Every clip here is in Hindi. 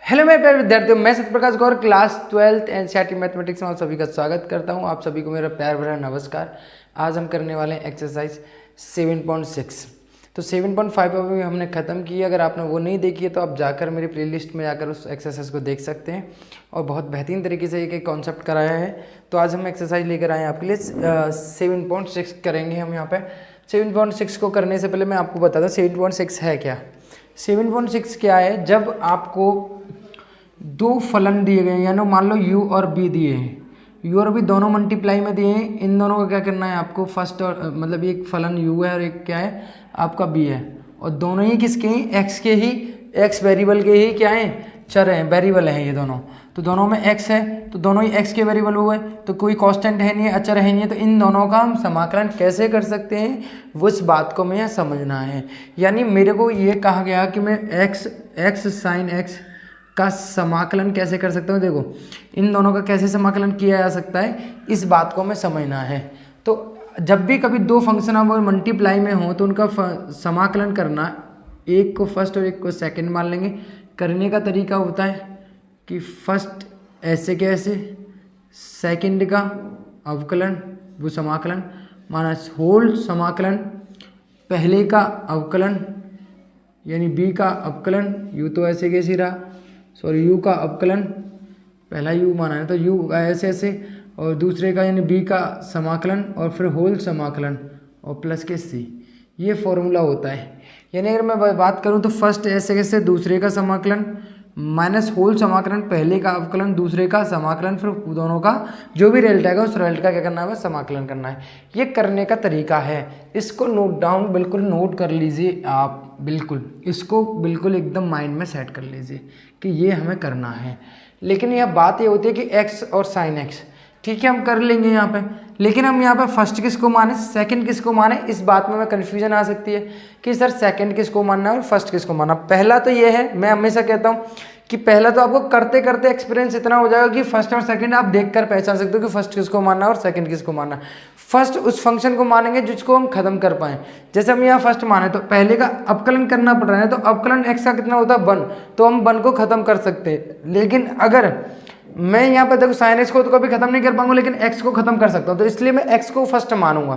हेलो मेरे प्यारे विद्यार्थियों, मैं सत्यप्रकाश गौर क्लास 12th एनसीईआरटी मैथमेटिक्स में आप सभी का स्वागत करता हूं। आप सभी को मेरा प्यार भरा नमस्कार। आज हम करने वाले हैं एक्सरसाइज 7.6। तो 7.5 अभी हमने ख़त्म की। अगर आपने वो नहीं देखी है तो आप जाकर मेरी प्लेलिस्ट में जाकर उस एक्सरसाइज को देख सकते हैं और बहुत बेहतरीन तरीके से एक कॉन्सेप्ट कराया है। तो आज हम एक्सरसाइज लेकर आए हैं आपके लिए 7.6 करेंगे हम यहाँ पे। 7.6 को करने से पहले मैं आपको बता दूँ 7.6 है क्या। 7.6 क्या है, जब आपको दो फलन दिए गए हैं, यानी मान लो u और b दिए हैं, u और b दोनों मल्टीप्लाई में दिए हैं। इन दोनों का क्या करना है आपको, फर्स्ट और मतलब एक फलन u है और एक क्या है आपका b है, और दोनों ही किसके हैं, x के ही, x वेरिएबल के ही क्या हैं, चर हैं, वेरिएबल हैं ये दोनों। तो दोनों में x है तो दोनों ही x के वेरिएबल हुए, तो कोई कांस्टेंट है नहीं है, अचर है नहीं है, तो इन दोनों का हम समाकलन कैसे कर सकते हैं वो इस बात को मैं समझना है। यानी मेरे को ये कहा गया कि मैं x साइन x का समाकलन कैसे कर सकता हूँ। देखो इन दोनों का कैसे समाकलन किया जा सकता है, इस बात को हमें समझना है। तो जब भी कभी दो फंक्शन अब मल्टीप्लाई में हो तो उनका समाकलन करना, एक को फर्स्ट और एक को सेकंड मान लेंगे। करने का तरीका होता है कि फर्स्ट ऐसे के ऐसे, सेकंड का अवकलन वो समाकलन माना होल समाकलन, पहले का अवकलन यानी b का अवकलन, u तो ऐसे कैसे रहा, सॉरी u का अवकलन, पहला u माना है तो u ऐसे ऐसे, और दूसरे का यानी b का समाकलन, और फिर होल समाकलन और प्लस के c। ये फॉर्मूला होता है। यानी अगर मैं बात करूँ तो फर्स्ट ऐसे कैसे, दूसरे का समाकलन माइनस होल समाकलन, पहले का अवकलन दूसरे का समाकलन, फिर दोनों का जो भी रिजल्ट आएगा उस रिजल्ट का क्या करना है, समाकलन करना है। ये करने का तरीका है। इसको नोट डाउन बिल्कुल नोट कर लीजिए आप, बिल्कुल इसको बिल्कुल एकदम माइंड में सेट कर लीजिए कि ये हमें करना है। लेकिन यह बात ये होती है कि x और साइन x, ठीक है हम कर लेंगे यहाँ पे, लेकिन हम यहाँ पे फर्स्ट किसको माने, सेकंड किसको माने, इस बात में कन्फ्यूजन आ सकती है कि सर सेकंड किसको मानना है और फर्स्ट किसको मानना। पहला तो ये है, मैं हमेशा कहता हूँ कि पहला तो आपको करते करते एक्सपीरियंस इतना हो जाएगा कि फर्स्ट और सेकंड आप देखकर पहचान सकते हो कि फर्स्ट किसको मानना है और सेकंड किसको मानना है। फर्स्ट उस फंक्शन को मानेंगे जिसको हम खत्म कर पाएँ। जैसे हम यहाँ फर्स्ट माने तो पहले का अवकलन करना पड़ रहा है, तो अवकलन x का कितना होता है 1, तो हम 1 को खत्म कर सकते हैं। लेकिन अगर मैं यहाँ पर देखो साइन x को तो कभी खत्म नहीं कर पाऊंगा, लेकिन x को खत्म कर सकता हूँ, तो इसलिए मैं x को फर्स्ट मानूंगा।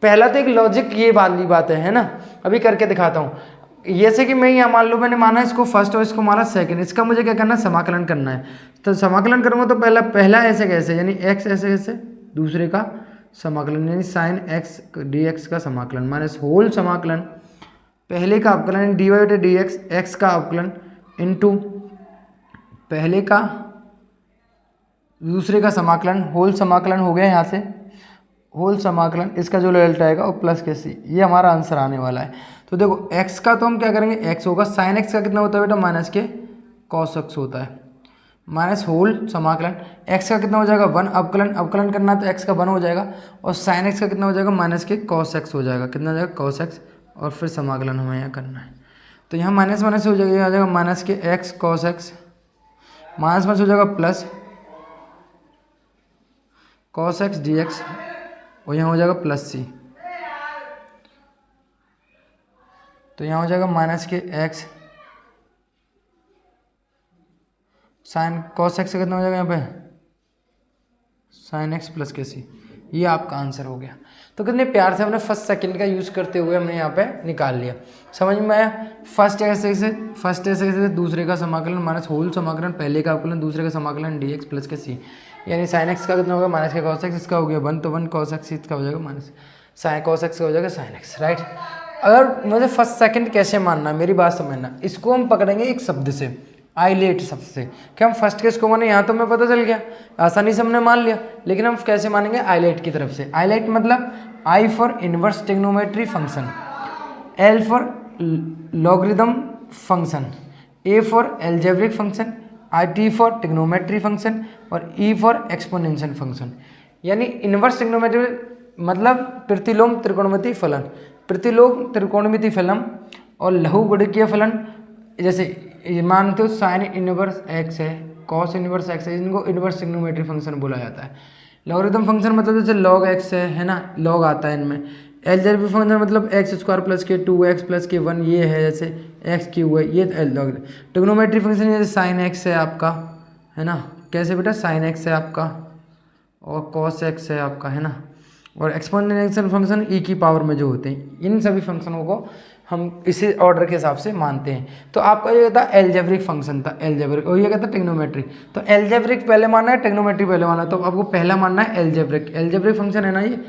पहला तो एक लॉजिक ये वाली बात है ना, अभी करके दिखाता हूँ। जैसे कि मैं यहाँ मान लो मैंने माना इसको फर्स्ट और इसको माना सेकंड, इसका मुझे क्या करना है, समाकलन करना है। तो समाकलन करूँगा तो पहला ऐसे कैसे, यानी x ऐसे कैसे, दूसरे का समाकलन यानी साइन x dx का समाकलन माइनस होल समाकलन, पहले का अवकलन dy बटे dx, x का अवकलन इंटू पहले का दूसरे का समाकलन, होल समाकलन हो गया यहाँ से, होल समाकलन, इसका जो रिजल्ट आएगा वो प्लस के सी। ये हमारा आंसर आने वाला है। तो देखो x का तो हम क्या करेंगे, x होगा, साइन x का कितना होता है बेटा, माइनस के कॉस x होता है, माइनस होल समाकलन, x का कितना हो जाएगा 1, अवकलन करना है तो x का 1 हो जाएगा, और साइन x का कितना हो जाएगा, माइनस के कॉस x हो जाएगा, कितना हो जाएगा कॉस x, और फिर समाकलन हमें यहाँ करना है। तो यहाँ माइनस माइनस हो जाएगा, आ जाएगा माइनस के x cos x, minus minus हो जाएगा प्लस कॉस x dx, और यहाँ हो जाएगा प्लस c। तो यहाँ हो जाएगा माइनस के x साइन कॉस x से कितना हो जाएगा यहाँ पे, साइन x प्लस के सी। ये आपका आंसर हो गया। तो कितने प्यार से हमने फर्स्ट सेकंड का यूज़ करते हुए हमने यहाँ पे निकाल लिया। समझ में आया। फर्स्ट ऐसे से दूसरे का समाकलन माइनस होल समाकलन, पहले का अवकलन दूसरे का समाकलन dx प्लस के सी, यानी साइन x का कितना होगा, माइनस के कॉस x, इसका हो गया 1, तो 1 कॉस x, इसका हो जाएगा माइनस साइन कॉस x का हो जाएगा साइन x, राइट। अगर मुझे फर्स्ट सेकंड कैसे मानना है, मेरी बात समझना, इसको हम पकड़ेंगे एक शब्द से, आइलेट शब्द से, कि हम फर्स्ट किसको माने, यहाँ तो हमें पता चल गया, आसानी से हमने मान लिया, लेकिन हम कैसे मानेंगे, आइलेट की तरफ से। आइलेट मतलब I for inverse trigonometry function, L for logarithm function, A for algebraic function, T for trigonometry function, और E फॉर एक्सपोनेंशियल फंक्शन। यानी इनवर्स ट्रिग्नोमेट्री मतलब प्रतिलोम त्रिकोणमितीय फलन, प्रतिलोम त्रिकोणमितीय फलन और लघुगुणकीय फलन। जैसे मानते हो साइन इनवर्स x है, कॉस इनवर्स x है, इनको इनवर्स ट्रिग्नोमेट्री फंक्शन बोला जाता है। लॉगरिदम फंक्शन मतलब जैसे log x है ना, log आता है इनमें, एलजेब्रिक फंक्शन मतलब एक्स स्क्वायर प्लस के 2x प्लस के 1 ये है, जैसे एक्स क्यू है ये ट्रिग्नोमेट्री फंक्शन जैसे साइन एक्स है आपका, है ना, कैसे बेटा साइन एक्स है आपका और कॉस एक्स है आपका, है ना, और एक्सपोनेंशियल फंक्शन ई की पावर में जो होते हैं, इन सभी फंक्शनों को हम इसी ऑर्डर के हिसाब से मानते हैं। तो आपका ये था एलजेब्रिक फंक्शन था, एलजेब्रिक, और ये कहता है ट्रिग्नोमेट्री। तो एलजेब्रिक पहले मानना है, ट्रिग्नोमेट्री पहले मानना है, तो आपको पहला मानना है एलजेब्रिक। एलजेब्रिक फंक्शन है ना ये,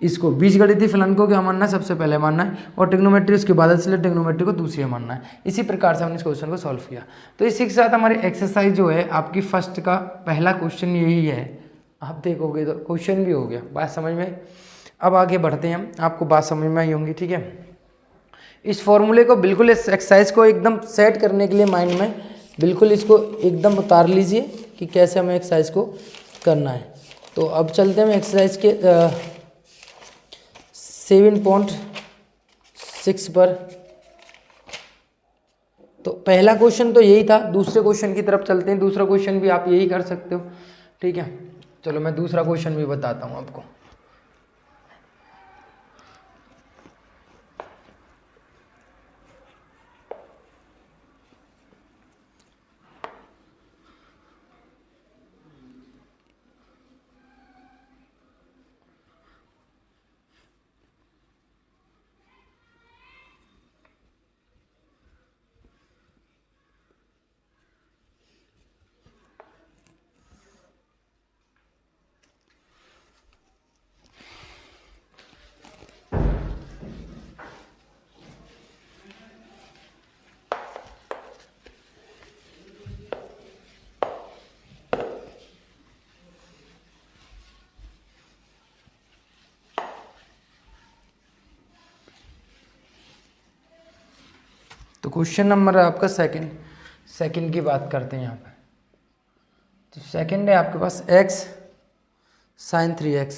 इसको बीजगणितीय फलन को क्या मानना है, सबसे पहले मानना है, और ट्रिग्नोमेट्री उसके बाद, इसलिए ट्रिग्नोमेट्री को दूसरी मानना है। इसी प्रकार से हमने इस क्वेश्चन को सॉल्व किया। तो इसी के साथ हमारी एक्सरसाइज जो है आपकी फर्स्ट का पहला क्वेश्चन यही है, आप देखोगे तो क्वेश्चन भी हो गया, बात समझ में। अब आगे बढ़ते हैं हम, आपको बात समझ में आई होंगी, ठीक है। इस फॉर्मूले को बिल्कुल, इस एक्सरसाइज को एकदम सेट करने के लिए माइंड में बिल्कुल इसको एकदम उतार लीजिए कि कैसे हमें एक्सरसाइज को करना है। तो अब चलते हैं एक्सरसाइज के 7.6 पर। तो पहला क्वेश्चन तो यही था, दूसरे क्वेश्चन की तरफ चलते हैं। दूसरा क्वेश्चन भी आप यही कर सकते हो, ठीक है। चलो मैं दूसरा क्वेश्चन भी बताता हूँ आपको। तो क्वेश्चन नंबर है आपका सेकंड की बात करते हैं यहाँ पर। तो सेकंड है आपके पास x sin 3x।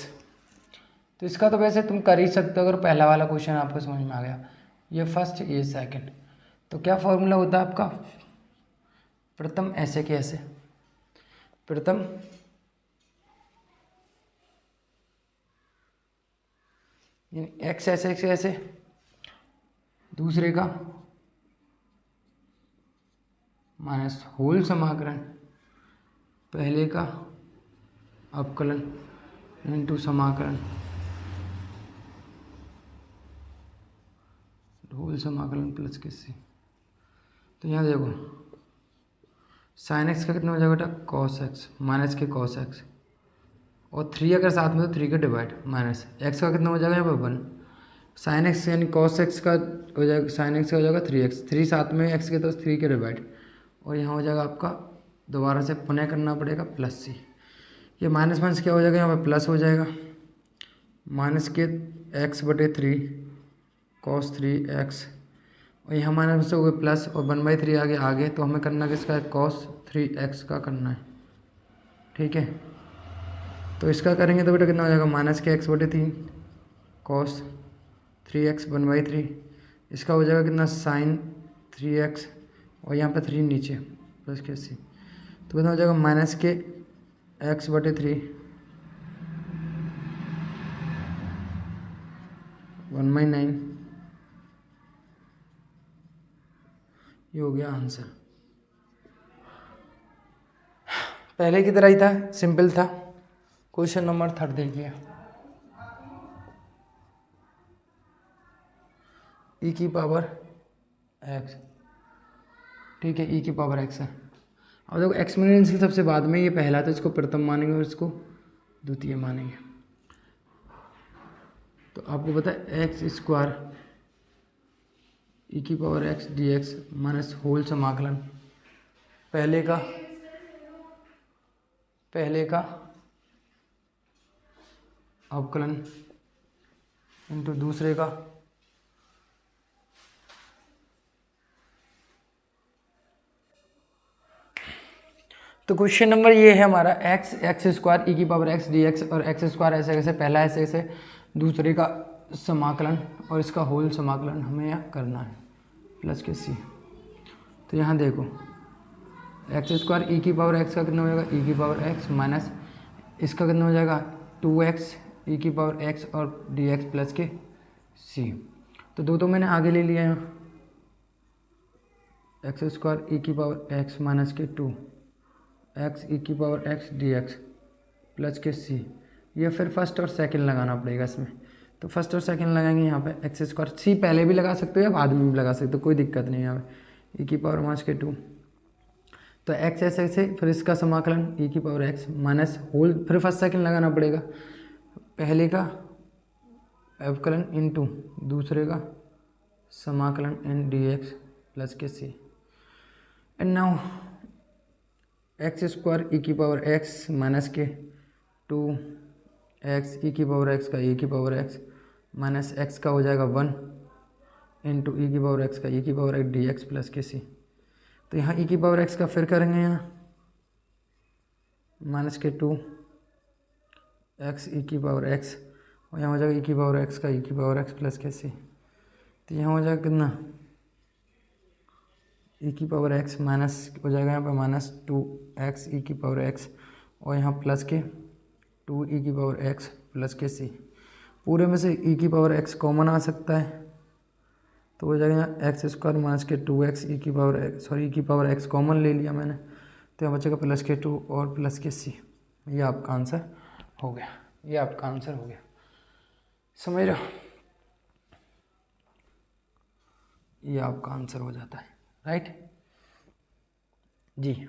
तो इसका तो वैसे तुम कर ही सकते हो अगर पहला वाला क्वेश्चन आपको समझ में आ गया। ये फर्स्ट, ये सेकंड। तो क्या फॉर्मूला होता है आपका, प्रथम ऐसे के ऐसे, प्रथम x ऐसे से ऐसे, दूसरे का माइनस होल समाकलन, पहले का अवकलन इनटू समाकलन, होल समाकलन प्लस किससे। तो यहाँ देखो साइन एक्स का कितना हो जाएगा बेटा, कॉस एक्स, माइनस के कॉस एक्स, और 3 अगर साथ में तो 3 का डिवाइड, माइनस एक्स का कितना हो जाएगा यहाँ पर 1, साइन एक्स यानी कॉस एक्स का हो जाएगा, साइन एक्स का हो जाएगा 3x, 3 साथ में एक्स के तो 3 के डिवाइड, और यहाँ हो जाएगा आपका दोबारा से पुनः करना पड़ेगा प्लस सी। ये माइनस माइनस क्या हो जाएगा यहाँ पर प्लस हो जाएगा, माइनस के x/3 cos 3x, और यहाँ माइनस से हो गए प्लस, और 1/3 आगे तो हमें करना किसका है, cos 3x का करना है, ठीक है। तो इसका करेंगे तो बेटा कितना हो जाएगा, माइनस के x/3 cos 3x 1/3, इसका हो जाएगा कितना sin 3x, और यहाँ पे 3 नीचे प्लस के सी, तो कितना हो जाएगा माइनस के x/3 1/9। ये हो गया आंसर। पहले की तरह ही था, सिंपल था। क्वेश्चन नंबर 3 देखिए, ई की पावर एक्स, ठीक है, ई की पावर एक्स है। और देखो एक्सपोनेंशियल सबसे बाद में, ये पहला तो इसको प्रथम मानेंगे और इसको द्वितीय मानेंगे। तो आपको पता है एक्स स्क्वायर ई की power x d x minus whole समाकलन, पहले का अवकलन इंटू दूसरे का, तो क्वेश्चन नंबर ये है हमारा एक्स स्क्वायर ई की पावर एक्स डी एक्स, और एक्स स्क्वायर ऐसे कैसे, पहला ऐसे ऐसे, दूसरे का समाकलन और इसका होल समाकलन हमें यहाँ करना है प्लस के सी। तो यहाँ देखो एक्स स्क्वायर ई की पावर एक्स का कितना हो जाएगा, ई की पावर एक्स माइनस इसका कितना हो जाएगा 2x ई की पावर एक्स और डी एक्स प्लस के सी। तो दो मैंने आगे ले लिया यहाँ, एक्स स्क्वायर ई की पावर एक्स माइनस के 2 एक्स ई की power x d x plus के सी। ये फिर फर्स्ट और सेकंड लगाना पड़ेगा इसमें। तो फर्स्ट और सेकंड लगाएंगे यहाँ पे एक्स स्क्वायर, सी पहले भी लगा सकते हो या बाद में भी लगा सकते हो, कोई दिक्कत नहीं है यहाँ पे। ई की पावर माइनस के 2 तो एक्स ऐसे से, फिर इसका समाकलन ई की पावर एक्स माइनस होल, फिर फर्स्ट सेकंड लगाना पड़ेगा, पहले का अवकलन इनटू दूसरे का समाकलन एन डी एक्स प्लस के सी। And now x square e की पावर एक्स माइनस के 2 एक्स ई की पावर एक्स का ई की पावर एक्स माइनस एक्स का हो जाएगा 1 इंटू ई की पावर एक्स का ई की power x d x plus के सी। तो यहाँ ई की पावर एक्स का फिर करेंगे यहाँ माइनस के 2 एक्स ई की पावर एक्स, और यहाँ हो जाएगा ई की पावर एक्स का ई की पावर एक्स प्लस के सी। तो यहाँ हो जाएगा कितना, ई की पावर एक्स माइनस हो जाएगा यहाँ पर माइनस 2 एक्स ई की पावर एक्स, और यहाँ प्लस के 2 ई की पावर एक्स प्लस के सी। पूरे में से ई की पावर एक्स कॉमन आ सकता है, तो हो जाएगा यहाँ एक्स स्क्वायर माइनस के 2 एक्स ई की पावर एक्स, सॉरी ई की पावर एक्स कॉमन ले लिया मैंने, तो यहाँ बचेगा प्लस के 2 और प्लस के सी। ये आपका आंसर हो गया, ये आपका आंसर हो गया, समझ रहे हो? ये आपका आंसर हो जाता है, राइट जी।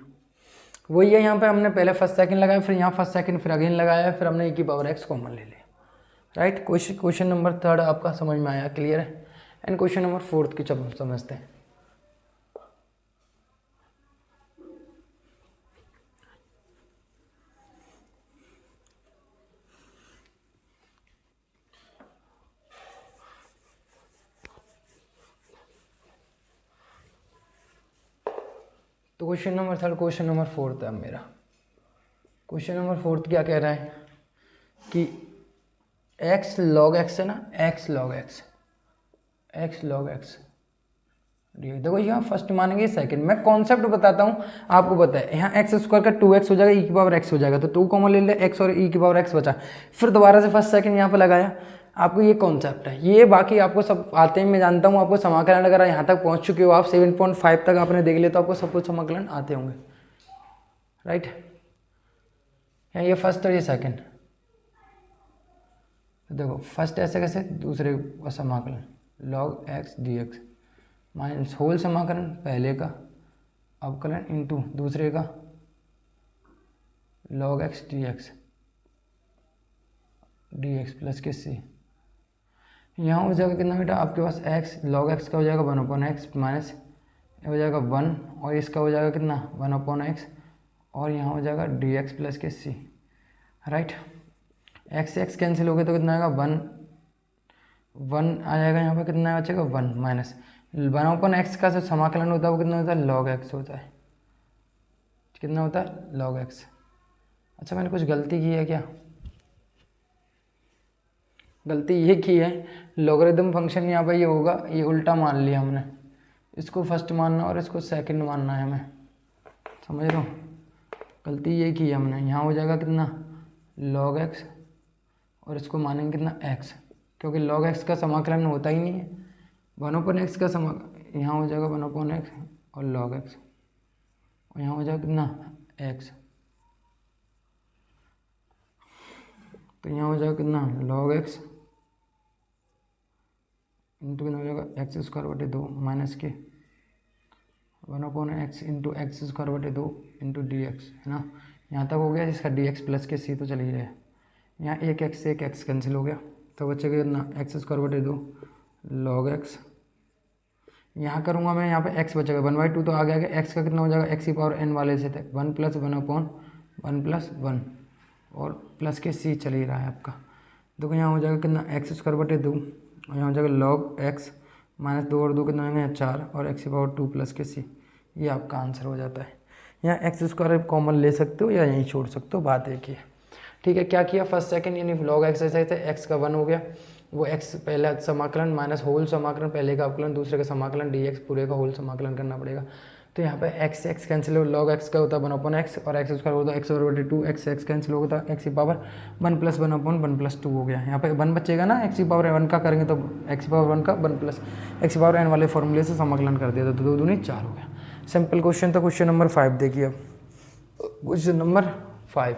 वही है, यहाँ पे हमने पहले फर्स्ट सेकंड लगाया, फिर यहाँ फर्स्ट सेकंड फिर अगेन लगाया, फिर हमने ई की पावर एक्स कॉमन ले लिया, राइट। क्वेश्चन नंबर 3 आपका समझ में आया, क्लियर है। एंड क्वेश्चन नंबर 4 की जब समझते हैं। तो क्वेश्चन नंबर 3 क्वेश्चन नंबर 4 था मेरा। क्वेश्चन नंबर 4 क्या कह रहा है कि एक्स लॉग एक्स है ना, x log x, x log x, देखो यहाँ फर्स्ट मानेंगे सेकंड, मैं कॉन्सेप्ट बताता हूँ आपको पता है। यहाँ एक्स स्क्वायर का 2x हो जाएगा, ई की पावर एक्स हो जाएगा, तो 2 कॉमन ले लिया, एक्स और ई की पावर एक्स बचा, फिर दोबारा से फर्स्ट सेकंड यहाँ पे लगाया। आपको ये कॉन्सेप्ट है, ये बाकी आपको सब आते हैं, मैं जानता हूँ आपको समाकलन अगर यहाँ तक पहुँच चुके हो, आप 7.5 तक आपने देख लिया तो आपको सब कुछ समाकलन आते होंगे, राइट। यहाँ ये फर्स्ट और ये सेकेंड, देखो फर्स्ट ऐसे कैसे, दूसरे का समाकलन log x d x minus whole समाकलन पहले का अवकलन इंटू दूसरे का log x d x plus के सी। यहाँ हो जाएगा कितना बेटा आपके पास एक्स, लॉग एक्स का हो जाएगा 1/x माइनस हो जाएगा 1, और इसका हो जाएगा कितना 1/x, और यहाँ हो जाएगा डी एक्स प्लस के सी, राइट। एक्स से एक्स कैंसिल हो गया तो कितना आएगा 1 आ जाएगा, यहाँ पे कितना बचेगा 1 माइनस 1/x का जो समाकलन होता है वो कितना होता है लॉग एक्स होता है, कितना होता है लॉग एक्स। अच्छा मैंने कुछ गलती की है क्या? गलती ये की है, लॉगरिथम फंक्शन यहाँ पे ये होगा, ये उल्टा मान लिया हमने, इसको फर्स्ट मानना और इसको सेकंड मानना है हमें, समझ रहे हो? गलती ये की है हमने। यहाँ हो जाएगा कितना लॉग एक्स और इसको मानेंगे कितना एक्स, क्योंकि लॉग एक्स का समाकलन होता ही नहीं है, 1/x का यहाँ हो जाएगा 1/x और लॉग एक्स, और यहाँ हो जाएगा कितना एक्स, तो यहाँ हो जाएगा कितना लॉग एक्स इंटू कितना हो जाएगा एक्स स्क्वायर बटे 2 माइनस के 1/x इंटू एक्स स्क्वायर बटे 2 इंटू डी एक्स, है ना। यहाँ तक हो गया, जिसका डी एक्स प्लस के सी तो चल ही रहा है। यहाँ एक एक्स से एक एक्स कैंसिल हो गया, तो बचेगा कितना एक्स स्क्वायर बटे 2 लॉग एक्स, यहाँ करूँगा मैं, यहाँ पे x बचेगा 1/2 तो आ गया, x का कितना हो जाएगा x की पावर n वाले से थे 1 + 1/1 और प्लस के c चल ही रहा है आपका। देखो यहाँ हो जाएगा कितना एक्स स्क्वायर बटे 2 और यहाँ हो जाएगा लॉग x माइनस 2 और 2 कितना है 4 और x की पावर 2 प्लस के c, ये आपका आंसर हो जाता है। यहाँ एक्स स्क्वायर कॉमन ले सकते हो या यहीं छोड़ सकते हो, बात एक ही है, ठीक है। क्या किया फर्स्ट सेकंड यानी लॉग एक्स ऐसे थे, एक्स का 1 हो गया, वो एक्स पहला समाकलन माइनस होल समाकलन पहले का अवकलन दूसरे का समाकलन डी एक्स पूरे का होल समाकलन करना पड़ेगा, तो यहाँ पे एक्स से एक्स कैंसिल हो, लॉग एक्स का होता है 1/x और एक्स स्क्वायर होता है x/2, एक्स से एक्स कैंसिल होता है एक्स की पावर 1 + 1/1 + 2 हो गया। यहाँ पे 1 बचेगा ना, एक्स की पावर 1 का करेंगे तो एक्स की पावर 1 का 1 + एक्स की पावर n वाले फॉर्मूले से समाकलन कर दिया तो 2 दूनी 4 हो गया। सिंपल क्वेश्चन था। क्वेश्चन नंबर 5 देखिए अब। क्वेश्चन नंबर 5,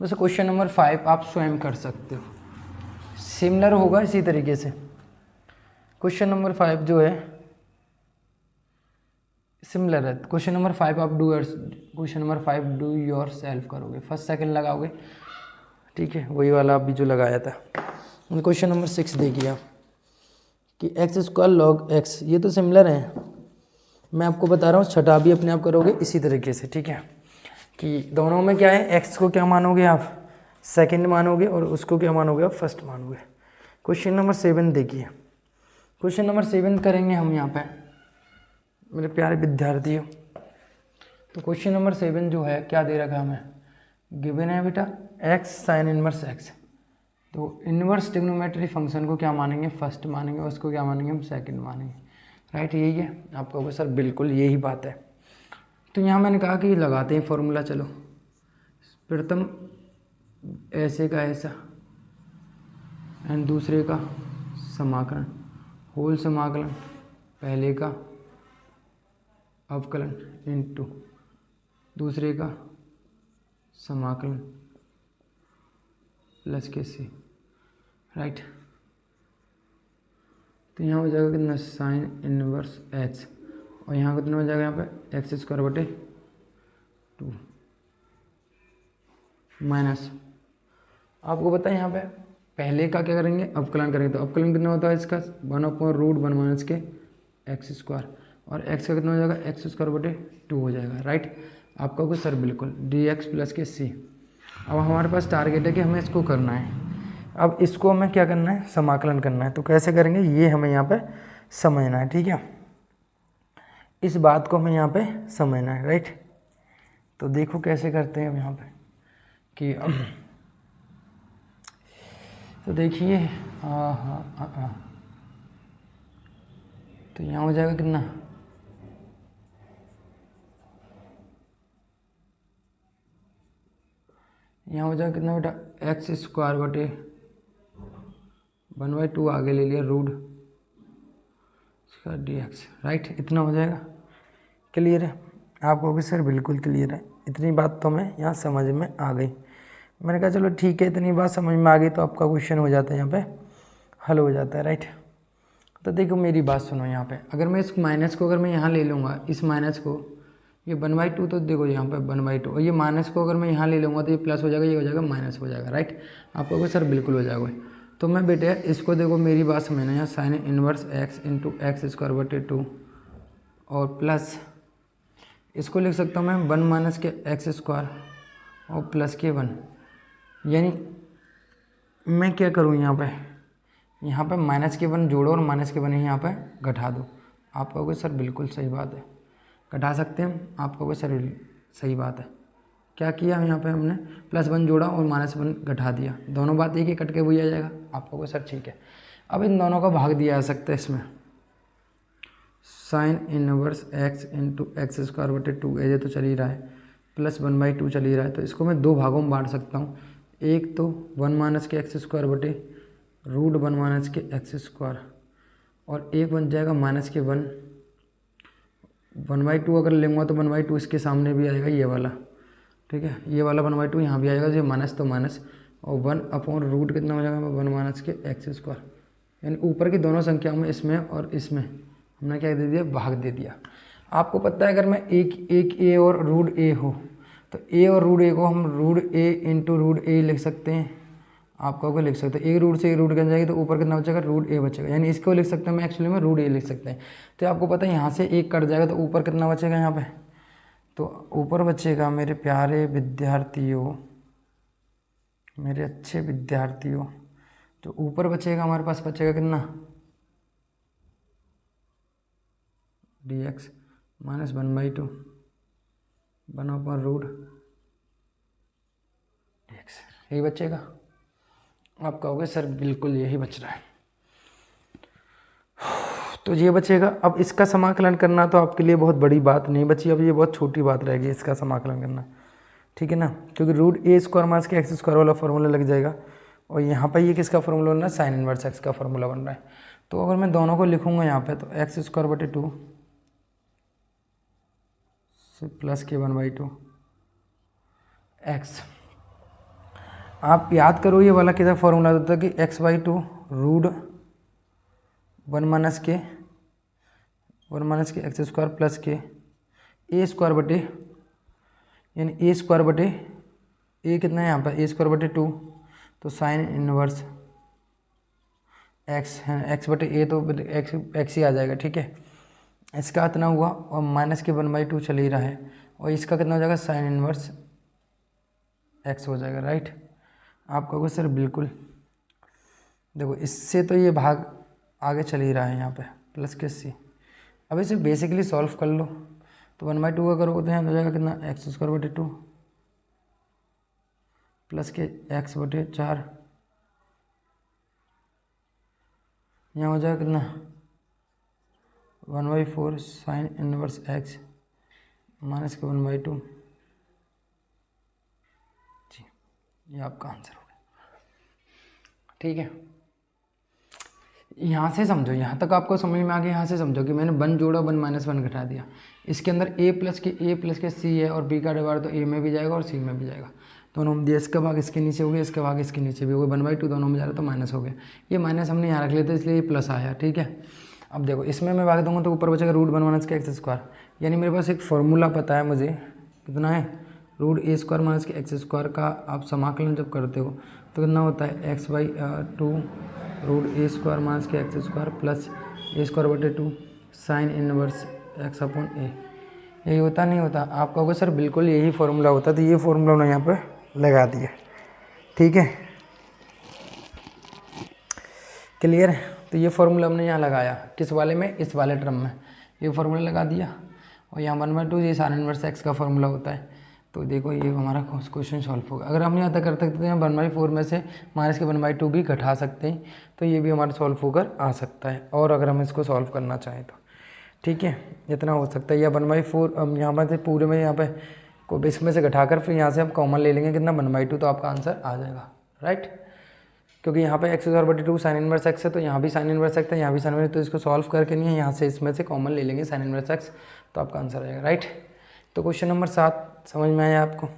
वैसे क्वेश्चन नंबर 5 आप स्वयं कर सकते हो, सिमिलर होगा इसी तरीके से। क्वेश्चन नंबर 5 जो है सिमिलर है। क्वेश्चन नंबर 5 आप question number 5 do your self करोगे, फर्स्ट सेकंड लगाओगे, ठीक है, वही वाला अभी जो लगाया था। क्वेश्चन नंबर 6 देखिए आप कि x² log x, ये तो सिमिलर है, मैं आपको बता रहा हूँ, छठा भी अपने आप करोगे इसी तरीके से, ठीक है, कि दोनों में क्या है, x को क्या मानोगे आप सेकंड मानोगे और उसको क्या मानोगे आप फर्स्ट मानोगे। क्वेश्चन नंबर 7 देखिए। क्वेश्चन नंबर 7 करेंगे हम यहाँ पे मेरे प्यारे विद्यार्थियों। तो क्वेश्चन नंबर 7 जो है क्या दे रखा है हमें, गिवन है बेटा x sin इनवर्स x। तो इनवर्स ट्रिग्नोमेट्री फंक्शन को क्या मानेंगे, फर्स्ट मानेंगे, उसको क्या मानेंगे हम सेकंड मानेंगे, राइट, यही है। आप कहोगे सर बिल्कुल यही बात है। तो यहाँ मैंने कहा कि लगाते हैं फॉर्मूला, चलो प्रथम ऐसे का ऐसा एंड दूसरे का समाकलन, होल समाकलन, पहले का अवकलन इनटू दूसरे का समाकलन प्लस के सी, राइट। तो यहाँ हो जाएगा कितना साइन इनवर्स एच, और यहाँ कितना हो जाएगा, यहाँ पे x² माइनस, आपको पता है यहाँ पे पहले का क्या करेंगे, अवकलन करेंगे। तो अवकलन कितना होता है इसका 1/√1 के x², और x का कितना हो जाएगा x² हो जाएगा, राइट। आपका कुछ सर बिल्कुल dx प्लस के c। अब हमारे पास टारगेट है कि हमें इसको करना है, अब इसको हमें क्या करना है, समाकलन करना है। तो कैसे करेंगे ये हमें यहाँ पे समझना है, ठीक है, इस बात को हमें यहाँ पे समझना है, राइट। तो देखो कैसे करते हैं अब यहाँ पे कि तो देखिए तो यहाँ हो जाएगा कितना, यहाँ हो जाएगा कितना बेटा x² 1/2 आगे ले लिया रूट इसका dx, राइट, इतना हो जाएगा। क्लियर है आपको भी सर, बिल्कुल क्लियर है। इतनी बात तो हमें यहाँ समझ में आ गई। मैंने कहा चलो ठीक है, इतनी बात समझ में आ गई तो आपका क्वेश्चन हो जाता है यहाँ पे हल हो जाता है, राइट। तो देखो मेरी बात सुनो, यहाँ पे अगर मैं इस माइनस को अगर मैं यहाँ ले लूँगा, इस माइनस को ये 1/2, तो देखो यहाँ पे 1/2, और ये माइनस को अगर मैं यहाँ ले लूँगा तो ये प्लस हो जाएगा, ये हो जाएगा माइनस हो जाएगा, राइट। आपको कहोगे सर बिल्कुल हो जाएगा। तो मैं बेटे इसको देखो मेरी बात समझना, यहाँ sine inverse x into x² और प्लस इसको लिख सकता हूँ मैं 1 - के x² और प्लस के 1, यानी मैं क्या करूँ यहाँ पे माइनस के 1 जोड़ो और माइनस के 1 यहाँ पे घटा दो। आप कहोगे सर बिल्कुल सही बात है, घटा सकते हैं हम। आप कहोगे सर सही बात है, क्या किया यहाँ पे हमने +1 जोड़ा और -1 घटा दिया, दोनों बात एक ही कट के वही आ जाएगा। आप कहोगे सर ठीक है। अब इन दोनों का भाग दिया जा सकता है इसमें, sine inverse x into x² ये तो चल ही रहा है, प्लस 1/2 चल ही रहा है। तो इसको मैं दो भागों में बांट सकता हूँ, एक तो 1 - के x² रूट 1 - के x², और एक बन जाएगा -1 1/2 अगर लेंगे तो 1/2 इसके सामने भी आएगा ये वाला, ठीक है, ये वाला 1/2 यहाँ भी आएगा, जो माइनस तो माइनस, और 1/रूट कितना हो जाएगा 1 - के x², यानी ऊपर की दोनों संख्याओं में इसमें और इसमें हमने क्या दे दिया, भाग दे दिया। आपको पता है अगर मैं एक ए और रूट ए हो तो ए और रूट ए को हम रूट ए इंटू रूट ए लिख सकते हैं। आप कहोगे लिख सकते हैं, एक रूट से एक रूट कट जाएगी तो ऊपर कितना बचेगा रूट ए बचेगा, यानी इसको लिख सकते हैं मैं एक्चुअली में रूट ए लिख सकते हैं। तो आपको पता है यहाँ से एक कट जाएगा तो ऊपर कितना बचेगा यहाँ पे, तो ऊपर बचेगा मेरे प्यारे विद्यार्थियों, मेरे अच्छे विद्यार्थियों, तो ऊपर बचेगा हमारे पास बचेगा कितना dx माइनस 1/2 1/रूट dx। यही बचेगा। आप कहोगे सर बिल्कुल यही बच रहा है, तो ये बचेगा। अब इसका समाकलन करना तो आपके लिए बहुत बड़ी बात नहीं बची, अब ये बहुत छोटी बात रहेगी इसका समाकलन करना, ठीक है ना, क्योंकि रूट ए स्क्वायर माइनस के एक्स स्क्वायर वाला फॉर्मूला लग जाएगा, और यहाँ पर ये किसका फॉर्मूला बन रहा है, साइन इनवर्स एक्स का फॉर्मूला बन रहा है। तो अगर मैं दोनों को लिखूँगा यहाँ पे, तो एक्स स्क्वायर बटे 2 प्लस के 1/2 एक्स। आप याद करो ये वाला किधर फॉर्मूला होता है कि x/2 रूट 1 माइनस के एक्स स्क्वायर प्लस के ए स्क्वायर बटे, यानी ए स्क्वायर बटे ए कितना है यहाँ पर, ए स्क्वायर बटे 2, तो साइन इनवर्स एक्स है, एक्स बटे ए तो एक्स ही आ जाएगा, ठीक है। इसका इतना हुआ और माइनस के 1/2 चल ही रहा है, और इसका कितना हो जाएगा, साइन इनवर्स एक्स हो जाएगा, राइट। आप कहोगे सर बिल्कुल, देखो इससे तो ये भाग आगे चल ही रहा है यहाँ पे, प्लस के सी। अब इसे बेसिकली सॉल्व कर लो, तो 1/2 का करोगे तो यहाँ हो जाएगा कितना, एक्स स्क्वायर बटे 2 प्लस के एक्स बटे 4, यहाँ हो जाएगा कितना 1/4 साइन इनवर्स एक्स माइनस के 1/2 जी, ये आपका आंसर हो गया, ठीक है। यहाँ से समझो, यहाँ तक आपको समझ में आ गया। यहाँ से समझो कि मैंने 1 जोड़ा 1 माइनस 1 घटा दिया, इसके अंदर a प्लस के सी है, और b का डिवाइड तो a में भी जाएगा और c में भी जाएगा, दोनों में दिया। इसका भाग इसके नीचे हो गया, इसका भाग इसके नीचे भी हो गया, 1/2 दोनों में जा रहा तो माइनस हो गया, ये माइनस हमने यहाँ रख लेते इसलिए ये प्लस आया, ठीक है। अब देखो इसमें मैं भाग दूंगा तो ऊपर बचेगा रूट 1 माइनस के एक्स स्क्वायर, यानी मेरे पास एक फॉर्मूला पता है मुझे, कितना है, रूट ए स्क्वायर माइनस के एक्स स्क्वायर का आप समाकलन जब करते हो तो कितना होता है, x/2 रूट ए स्क्वायर माइनस के एक्स स्क्वायर प्लस ए स्क्वायर बटे 2 साइन इनवर्स एक्स अपॉन ए। यही होता नहीं होता, आप कहोगे सर बिल्कुल यही फॉर्मूला होता, तो ये फॉर्मूला हमने यहाँ पे लगा दिया, ठीक है, क्लियर है। तो ये फार्मूला हमने यहाँ लगाया, किस वाले में, इस वाले टर्म में ये फार्मूला लगा दिया, और यहाँ 1/2 ये साइन इनवर्स एक्स का फार्मूला होता है। तो देखो ये हमारा क्वेश्चन सॉल्व होगा। अगर हम यहाँ तक कर सकते हैं 1/4 में से माइनस के 1/2 भी घटा सकते हैं, तो ये भी हमारा सॉल्व होकर आ सकता है, और अगर हम इसको सॉल्व करना चाहें तो, ठीक है, इतना हो सकता है। या 1/4 हम यहाँ पर से पूरे में यहाँ पे को इसमें से घटाकर फिर यहाँ से हम कॉमन ले लेंगे कितना, 1/2, तो आपका आंसर आ जाएगा, राइट। क्योंकि यहाँ पे एक्स स्क्वायर बटे 2 साइन इनवर्स एक्स है, तो यहाँ भी साइन इनवर्स एक्स है, यहाँ भी साइन इनवर्स, तो इसको सॉल्व करके नहीं है, यहाँ से इसमें से कॉमन ले लेंगे साइन इनवर्स एक्स, तो आपका आंसर आएगा, राइट। तो क्वेश्चन नंबर 7 समझ में आया आपको।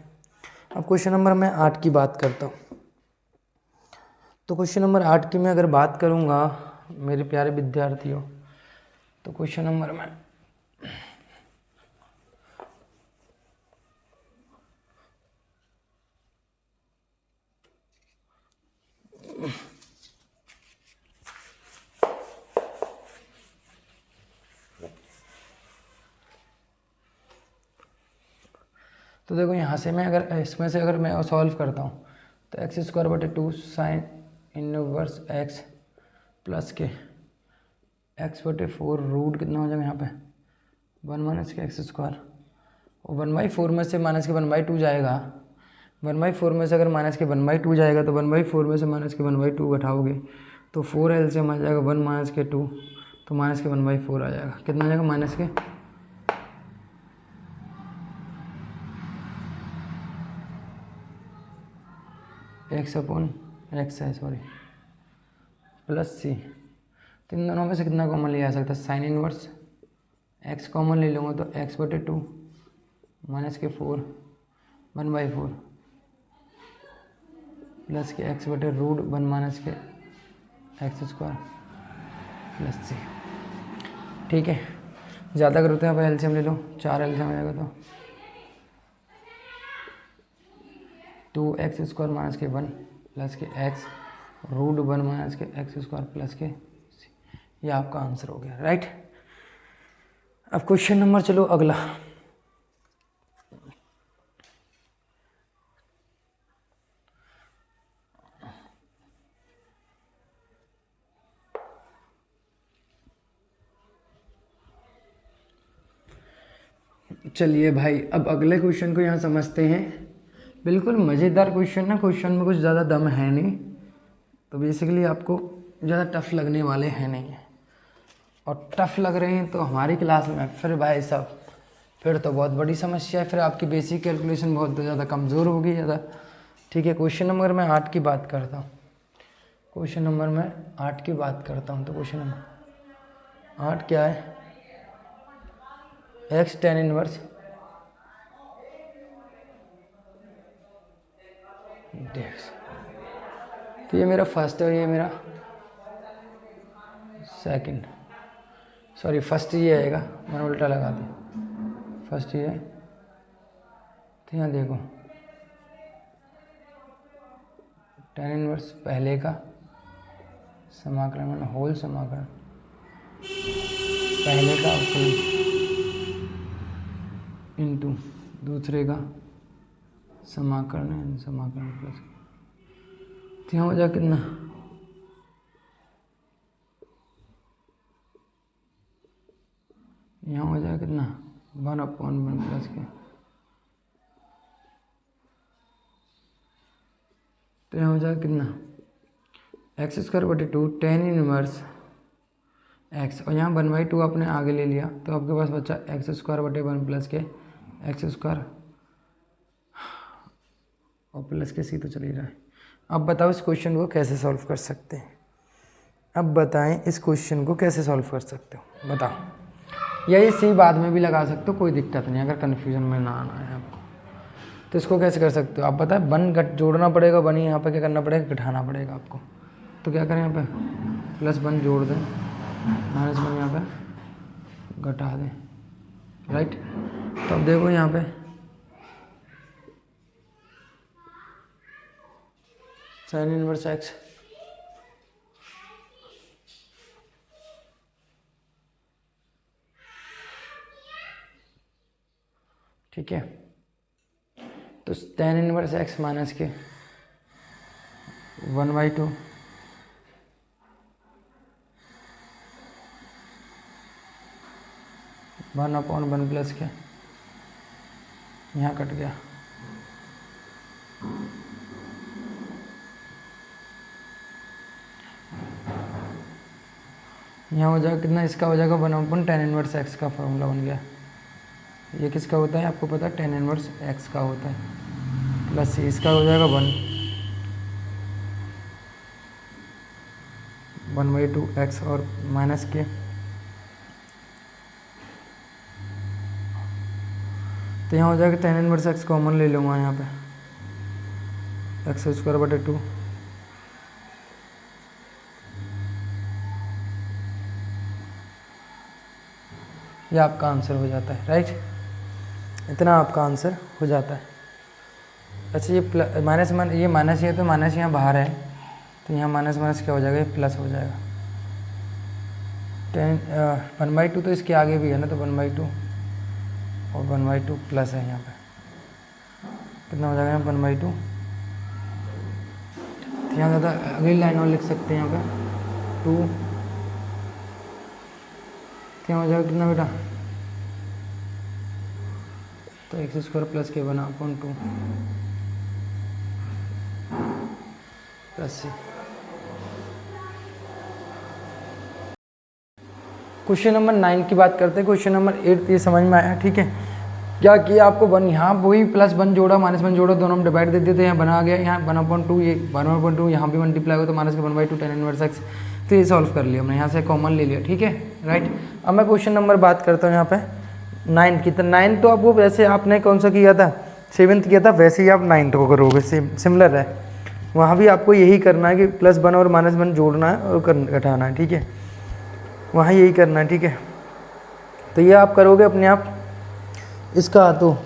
अब क्वेश्चन नंबर मैं 8 की बात करता हूँ। तो क्वेश्चन नंबर 8 की मैं अगर बात करूँगा मेरे प्यारे विद्यार्थियों, तो क्वेश्चन नंबर में तो देखो यहाँ से मैं अगर इसमें से अगर मैं सॉल्व करता हूँ तो एक्स स्क्वायर बटे 2 साइन इनवर्स एक्स प्लस के एक्स बटे 4 रूट कितना हो जाएगा यहाँ पे 1 माइनस के एक्स स्क्वायर, और 1/4 में से माइनस के 1/2 जाएगा, 1/4 में से अगर माइनस के 1/2 जाएगा तो 1/4 में से माइनस के 1/2 घटाओगे तो 4 एलसीएम आ जाएगा 1 माइनस के 2, तो माइनस के 1/4 आ जाएगा, कितना आ जाएगा माइनस के एक्स अपॉन एक्स है सॉरी प्लस सी। तो इन दोनों में से कितना कॉमन लिया जा सकता है, साइन इनवर्स एक्स कॉमन ले लूँगा तो एक्स बटे 2 माइनस के 4 1/4 प्लस के एक्स बटे रूट 1 माइनस के एक्स स्क्वायर प्लस सी, ठीक है। ज़्यादा करते हैं आप एलसीएम ले लो, 4 एलसीएम आ जाएगा तो 2x स्क्वायर माइनस के 1 प्लस के x रूट 1 माइनस के एक्स स्क्वायर प्लस के सी, ये आपका आंसर हो गया, राइट। अब क्वेश्चन नंबर चलो अगला। चलिए भाई अब अगले क्वेश्चन को यहाँ समझते हैं बिल्कुल मज़ेदार क्वेश्चन है, क्वेश्चन में कुछ ज़्यादा दम है नहीं, तो बेसिकली आपको ज़्यादा टफ लगने वाले हैं नहीं, और टफ लग रहे हैं तो हमारी क्लास में फिर भाई साहब फिर तो बहुत बड़ी समस्या है, फिर आपकी बेसिक कैलकुलेशन बहुत ज़्यादा कमज़ोर होगी ज़्यादा। ठीक है, क्वेश्चन नंबर मैं 8 की बात करता हूँ, क्वेश्चन नंबर मैं 8 की बात करता हूँ। तो क्वेश्चन नंबर 8 क्या है, x tan इनवर्स dx। तो ये मेरा फर्स्ट है और ये मेरा सेकंड, सॉरी फर्स्ट ये आएगा, मैंने उल्टा लगा दिया, फर्स्ट ये है। तो यहाँ देखो tan इनवर्स पहले का समाकलन मैंने होल समाकलन पहले का इंटू दूसरे का समाकलन समाकलन प्लस, तो यहाँ हो जाए कितना, यहाँ हो जाए कितना 1/1 प्लस के, तो यहाँ हो जाए कितना x² 2 tan इनवर्स x, और यहाँ 1/2 आपने आगे ले लिया तो आपके पास बचा x² 1 प्लस के x² और प्लस के सी तो चल ही रहा है। अब बताओ इस क्वेश्चन को कैसे सॉल्व कर सकते हैं, अब बताएं इस क्वेश्चन को कैसे सॉल्व कर सकते हो, बताओ। या ये सी बाद में भी लगा सकते हो, कोई दिक्कत नहीं, अगर कन्फ्यूजन में ना आना है आपको। तो इसको कैसे कर सकते हो आप, बताएं। वन घट जोड़ना पड़ेगा, वन यहाँ पे क्या करना पड़ेगा, घटाना पड़ेगा आपको। तो क्या करें, यहाँ पे +1 जोड़ दें, -1 यहाँ पे घटा दें, राइट। तो अब देखो यहाँ पे sin इनवर्स x ठीक है, तो tan इनवर्स x माइनस के 1/2 1/1 प्लस के, यहाँ कट गया, यहाँ हो जाएगा कितना, इसका हो जाएगा 1/tan इनवर्स x का फॉर्मूला बन गया। ये किसका होता है आपको पता है, tan इनवर्स x का होता है, प्लस इसका हो जाएगा 1/2 x और माइनस के, तो यहाँ हो जाएगा tan इनवर्स x कॉमन ले लूँगा यहाँ पे, x² 2 ये आपका आंसर हो जाता है, राइट। इतना आपका आंसर हो जाता है। अच्छा ये माइनस ये माइनस, ये तो माइनस यहाँ बाहर है, तो यहाँ माइनस माइनस क्या हो जाएगा, ये प्लस हो जाएगा। 1/2 तो इसके आगे भी है ना, तो 1/2 और 1/2 प्लस है यहाँ पे, कितना हो जाएगा 1/2। तो यहाँ ज़्यादा अगली लाइन और लिख सकते हैं यहाँ पे 2, क्या हो जाएगा कितना बेटा, तो x² प्लस के 1/2 प्लस सी। क्वेश्चन नंबर 9 की बात करते हैं। क्वेश्चन नंबर 8 ये समझ में आया, ठीक है। क्या किया आपको, 1 यहाँ वही +1 जोड़ा -1 जोड़ा, दोनों में डिवाइड दे देते हैं, यहाँ बना गया, यहाँ 1/2, ये 1/2 यहाँ भी मल्टीप्लाई हो तो माइनस के 1/2 tan इनवर्स x। तो ये सॉल्व कर लिया हमने, यहाँ से कॉमन ले लिया, ठीक है, राइट। अब मैं क्वेश्चन नंबर बात करता हूँ यहाँ पे 9 की। तो 9 तो आपको वैसे आपने कौन सा किया था, 7th किया था, वैसे ही आप 9th को करोगे, सेम सिमिलर है। वहाँ भी आपको यही करना है कि +1 और -1 जोड़ना है और घटाना है, ठीक है, वहाँ यही करना है, ठीक है। तो ये आप करोगे अपने आप इसका तो,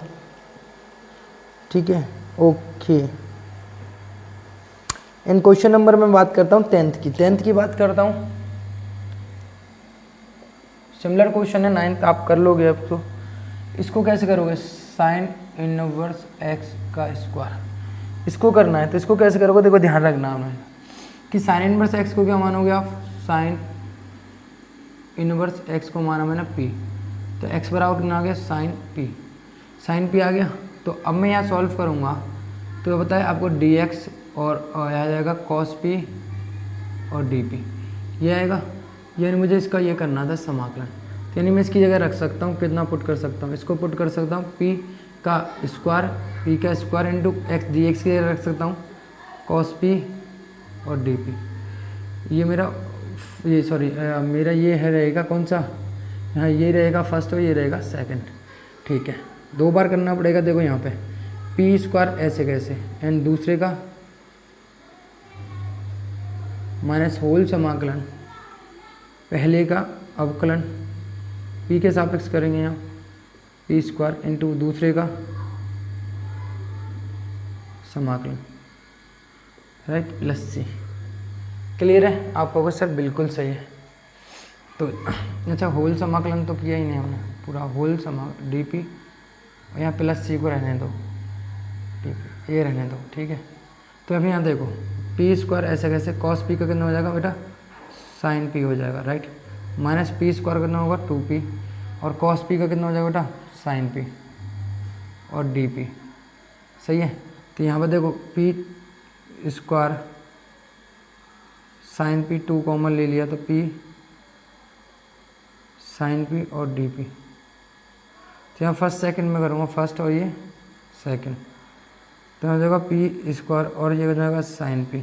ठीक है, ओके। इन क्वेश्चन नंबर में बात करता हूँ 10th की बात करता हूँ। सिमिलर क्वेश्चन है 9th, आप कर लोगे। अब तो इसको कैसे करोगे, sin इनवर्स x का स्क्वायर, इसको करना है। तो इसको कैसे करोगे, देखो ध्यान रखना हमें कि sin इनवर्स x को क्या मानोगे आप, sin इनवर्स x को माना मैंने p, तो x बराबर कितना आ गया sin p आ गया। तो अब मैं यहाँ सॉल्व करूँगा तो बताए आपको dx और आ जाएगा cos p और dp, ये आएगा। यानी मुझे इसका ये करना था समाकलन, तो यानी मैं इसकी जगह रख सकता हूँ, कितना पुट कर सकता हूँ, इसको पुट कर सकता हूँ p का square into x d x की जगह रख सकता हूँ cos p और dp। ये मेरा मेरा ये है रहेगा कौन सा, हाँ ये रहेगा फर्स्ट और ये रहेगा सेकंड। ठीक है, 2 बार करना पड़ेगा। देखो यहाँ पे पी स्क्वायर ऐसे कैसे, एंड दूसरे का माइनस होल समाकलन, पहले का अवकलन पी के सापेक्ष करेंगे यहाँ, पी स्क्वायर इंटू दूसरे का समाकलन, राइट, प्लस सी। क्लियर है? आपका क्वेश्चन बिल्कुल सही है। तो अच्छा, होल समाकलन तो किया ही नहीं हमने, पूरा होल डी पी और यहाँ प्लस सी को रहने दो, डी पी ये रहने दो। ठीक है, तो अभी यहाँ देखो पी स्क्वायर ऐसे कैसे, कॉस पी का कितना हो जाएगा बेटा, साइन पी हो जाएगा, राइट, माइनस पी स्क्वायर कितना होगा 2p, और कॉस पी का कितना हो जाएगा बेटा, साइन पी और डी पी। सही है, तो यहाँ पर देखो P square sine p 2 common ले लिया, तो पी साइन पी और डी पी। तो यहाँ फर्स्ट सेकंड में करूँगा, फर्स्ट और ये सेकंड, तो हो जाएगा पी स्क्वायर और ये हो जाएगा साइन पी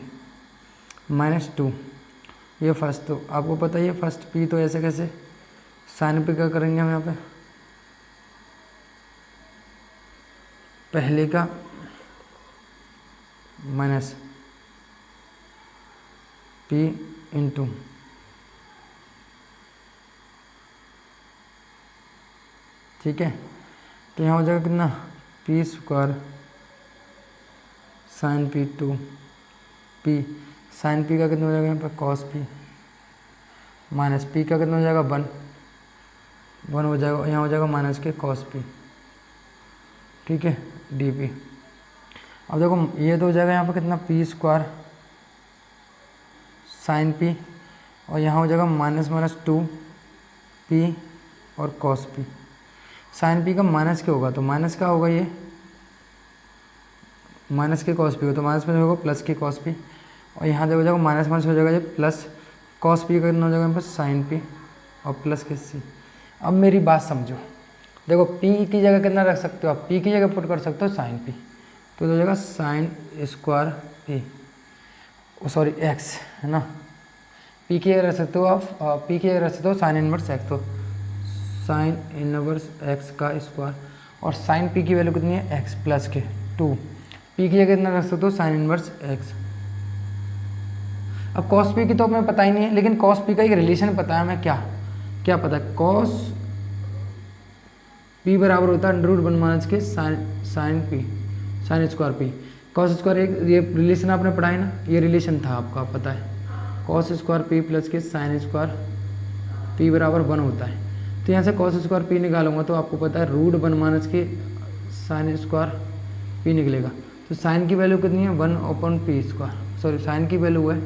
माइनस 2, ये फर्स्ट। तो आपको पता ही है फर्स्ट पी, तो ऐसे कैसे साइन पी का करेंगे हम यहाँ पे, पहले का माइनस पी इंटू ठीक है, तो यहाँ हो जाएगा कितना, p square sine p 2 p, sine p का कितना हो जाएगा यहाँ पर कॉस पी, माइनस पी का कितना हो जाएगा 1 हो जाएगा, यहाँ हो जाएगा माइनस के कॉस पी। ठीक है, डी पी। अब देखो ये तो हो जाएगा यहाँ पर कितना, पी स्क्वायर साइन पी, और यहाँ हो जाएगा माइनस 2 पी और कॉस पी। साइन पी का माइनस क्या होगा, तो माइनस का होगा ये, माइनस के कॉस पी हो, तो माइनस में होगा प्लस के कॉस पी, और यहाँ देखो जाएगा माइनस हो जाएगा ये प्लस कॉस पी का कितना हो जाएगा यहाँ पर साइन पी और प्लस के सी। अब मेरी बात समझो, देखो पी की जगह कितना रख सकते हो आप, पी की जगह पुट कर सकते हो साइन पी, तो हो जाएगा sign square P, sorry x है ना, पी की जगह रख सकते हो आप, पी की जगह रख सकते हो साइन इनवर्स एक्स, तो साइन इनवर्स एक्स का स्क्वायर, और साइन पी की वैल्यू कितनी है, एक्स प्लस के 2, पी की जगह कितना रख सकते हो साइन इनवर्स एक्स। अब कॉस पी की तो हमें पता ही नहीं है, लेकिन कॉस पी का एक रिलेशन पता है हमें, क्या पता है, कॉस पी बराबर होता है अंडर रूट 1 माइनस के sine p, sine square p, cos square, एक ये रिलेशन आपने पढ़ा है ना, ये रिलेशन था आपका पता है, कॉस स्क्वायर पी प्लस के साइन स्क्वायर पी बराबर 1 होता है। तो यहाँ से कॉस स्क्वायर पी निकालूंगा तो आपको पता है रूट 1 माइनस के साइन स्क्वायर पी निकलेगा, तो साइन की वैल्यू कितनी है 1/पी स्क्वायर, सॉरी साइन की वैल्यू है,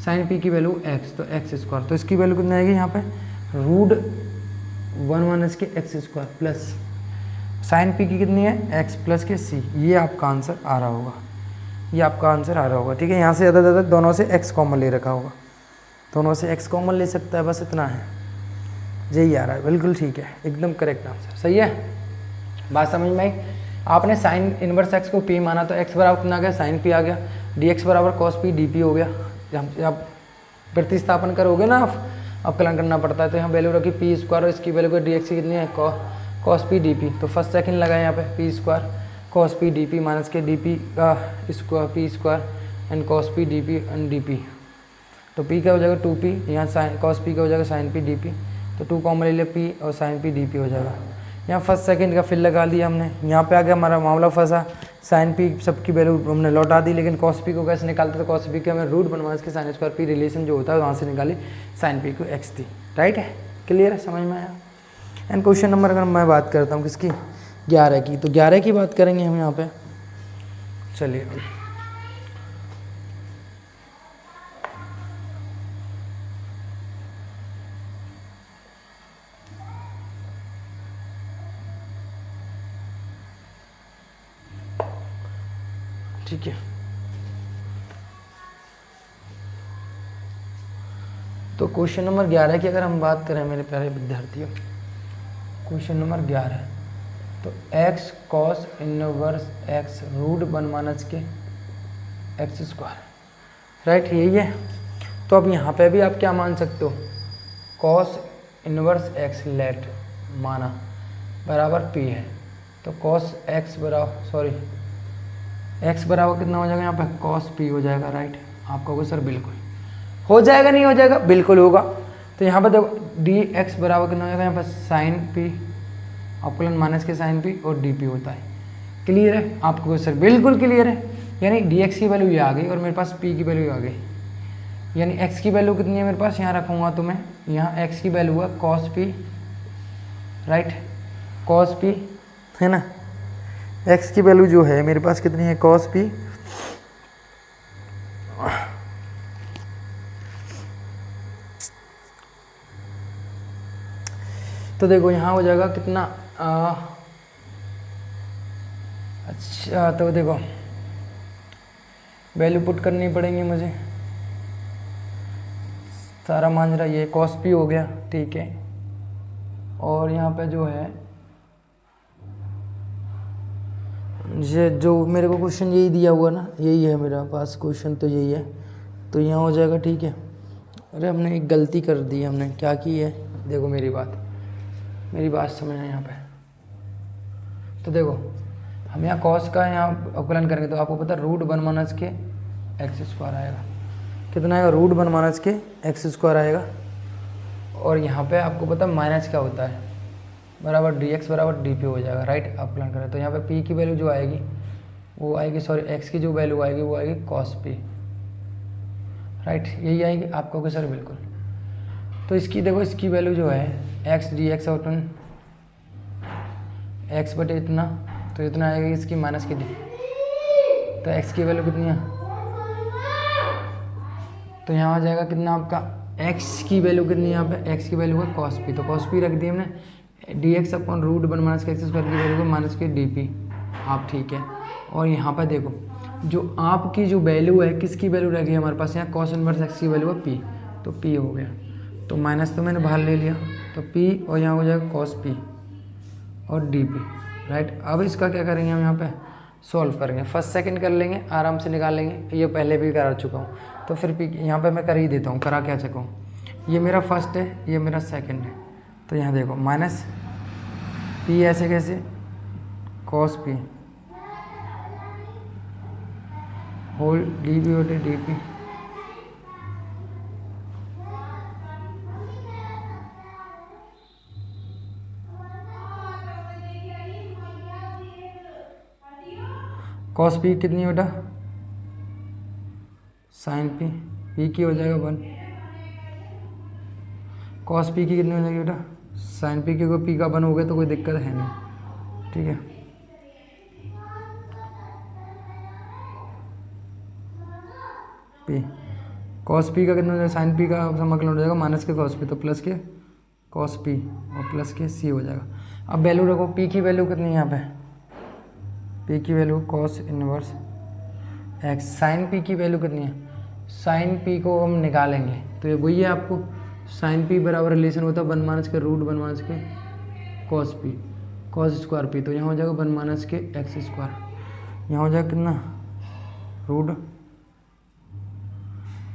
साइन पी की वैल्यू एक्स, तो एक्स स्क्वायर, तो इसकी वैल्यू कितनी आएगी यहाँ पे रूट 1 माइनस के x square plus sign P की कितनी है एक्स प्लस के सी। ये आपका आंसर आ रहा होगा, ये आपका आंसर आ रहा होगा। ठीक है, यहाँ से ज़्यादा ज़्यादा दोनों से एक्स कॉमन ले रखा होगा, दोनों से एक्स कॉमन ले सकता है, बस इतना है, यही आ रहा है, बिल्कुल ठीक है, एकदम करेक्ट आंसर, सही है। बात समझ में आई? आपने साइन इनवर्स एक्स को पी माना तो एक्स बराबर कितना आ गया, साइन पी आ गया, डी एक्स बराबर कॉस पी डी पी हो गया। जब प्रतिस्थापन करोगे ना आप, अवकलन करना पड़ता है, तो यहाँ वैल्यू रखी पी स्क्वायर और इसकी वैल्यू को डी एक्स की कितनी है कॉस पी डी पी, तो फर्स्ट सेकंड लगा यहाँ पे P square cos P D P minus के डी पी का square P square and cos P D P and D P, तो पी का हो जाएगा 2p, यहाँ साइन कॉस पी का हो जाएगा साइन पी डी पी, तो 2 कॉमन ले लिया पी और साइन पी डी पी हो जाएगा। यहाँ फर्स्ट सेकंड का फिर लगा लिया हमने, यहाँ पे आ गया हमारा मामला फंसा, साइन पी सबकी वैल्यू हमने लौटा दी, लेकिन कॉस पी को कैसे निकालते, तो कॉस पी के हमें रूट 1 माइनस के साइन स्क्वायर पी रिलेशन जो होता है वहाँ से निकाली, साइन पी को एक्स थी। राइट है, क्लियर है, समझ में आया। एंड क्वेश्चन नंबर अगर मैं बात करता हूँ किसकी, 11 की, तो 11 की बात करेंगे हम यहाँ पे। चलिए ठीक है। तो क्वेश्चन नंबर 11 की अगर हम बात करें मेरे प्यारे विद्यार्थियों, क्वेश्चन नंबर 11, तो x cos inverse x root 1 के एक्स स्क्वायर, राइट, यही है। तो अब यहाँ पे भी आप क्या मान सकते हो, cos इनवर्स x लेट माना बराबर p है, तो cos x बराबर x बराबर कितना हो जाएगा यहाँ पे, cos p हो जाएगा, राइट। आप कहोगे सर बिल्कुल हो जाएगा, नहीं हो जाएगा, बिल्कुल होगा। तो यहाँ पर देखो dx बराबर कितना हो जाएगा, यहाँ पर साइन p अपलन माइनस के साइन p और dp होता है। क्लियर है आपको सर, बिल्कुल क्लियर है। यानी dx की वैल्यू ये आ गई और मेरे पास p की वैल्यू आ गई, यानी x की वैल्यू कितनी है मेरे पास, यहाँ रखूँगा तो मैं यहाँ x की वैल्यू है cos p, right, cos p है ना। x की वैल्यू जो है मेरे पास कितनी है, cos p, तो देखो यहाँ हो जाएगा कितना, अच्छा तो देखो वैल्यू पुट करनी पड़ेंगी मुझे, सारा मांझरा ये cos p हो गया, ठीक है। और यहाँ पे जो है ये जो मेरे को क्वेश्चन यही दिया हुआ ना, यही है मेरा पास क्वेश्चन, तो यही है, तो यहाँ हो जाएगा, ठीक है। अरे हमने एक गलती कर दी, हमने क्या की है, देखो मेरी बात समझना यहाँ पे। तो देखो हम यहाँ cos का यहाँ अवकलन करेंगे तो आपको पता है रूट 1 के एक्स स्क्वायर आएगा, कितना आएगा, रूट 1 के एक्स स्क्वायर आएगा। और यहाँ पे आपको पता है माइनस क्या होता है, बराबर dx बराबर dp हो जाएगा, राइट। अवकलन करें तो यहाँ पे p की वैल्यू जो आएगी वो आएगी, x की जो वैल्यू आएगी वो आएगी cos p, राइट, यही आएगी। आपको कि सर बिल्कुल, तो इसकी देखो इसकी वैल्यू जो है x dx अपन x बटे इतना, तो इतना आएगा इसकी माइनस की डी, तो x की वैल्यू कितनी है, तो यहाँ आ जाएगा कितना आपका, x की वैल्यू कितनी है यहाँ पे, x की वैल्यू है cos p, तो cos p रख दी हमने, dx अपन रूट 1 के एक्स स्क्वायर की वैल्यू को माइनस के dp, आप ठीक है। और यहाँ पर देखो जो आपकी जो वैल्यू है किसकी वैल्यू रह गई हमारे पास, यहाँ cos इनवर्स x की वैल्यू है p, तो p हो गया, तो माइनस तो मैंने बाहर ले लिया, तो p और यहाँ हो जाएगा cos p और dp, राइट। अब इसका क्या करेंगे हम यहाँ पे सॉल्व करेंगे, फर्स्ट सेकंड कर लेंगे, आराम से निकाल लेंगे, ये पहले भी करा चुका हूँ, तो फिर p यहाँ पे मैं कर ही देता हूँ, करा क्या चुका हूँ, ये मेरा फर्स्ट है, ये मेरा सेकंड है, तो यहाँ देखो माइनस p ऐसे कैसे, cos p होल dp बटे dp, cos p कितनी बेटा, sin p, p की हो जाएगा 1, cos p की कितनी हो जाएगी बेटा, sin p की, को p का 1 हो गया तो कोई दिक्कत है नहीं, ठीक है। p cos p का कितना हो जाएगा, sin p का समाकलन हो जाएगा माइनस के cos p, तो प्लस के cos p और प्लस के c हो जाएगा। अब वैल्यू रखो, p की वैल्यू कितनी है यहाँ पे, p की value cos inverse x, sin p की वैल्यू कितनी है, sin p को हम निकालेंगे तो ये वही है, आपको sin p बराबर रिलेशन होता है 1 माइनस के रूट 1 माइनस के cos p, cos square p, तो यहाँ हो जाएगा 1 माइनस के एक्स स्क्वायर, यहाँ हो जाएगा कितना रूट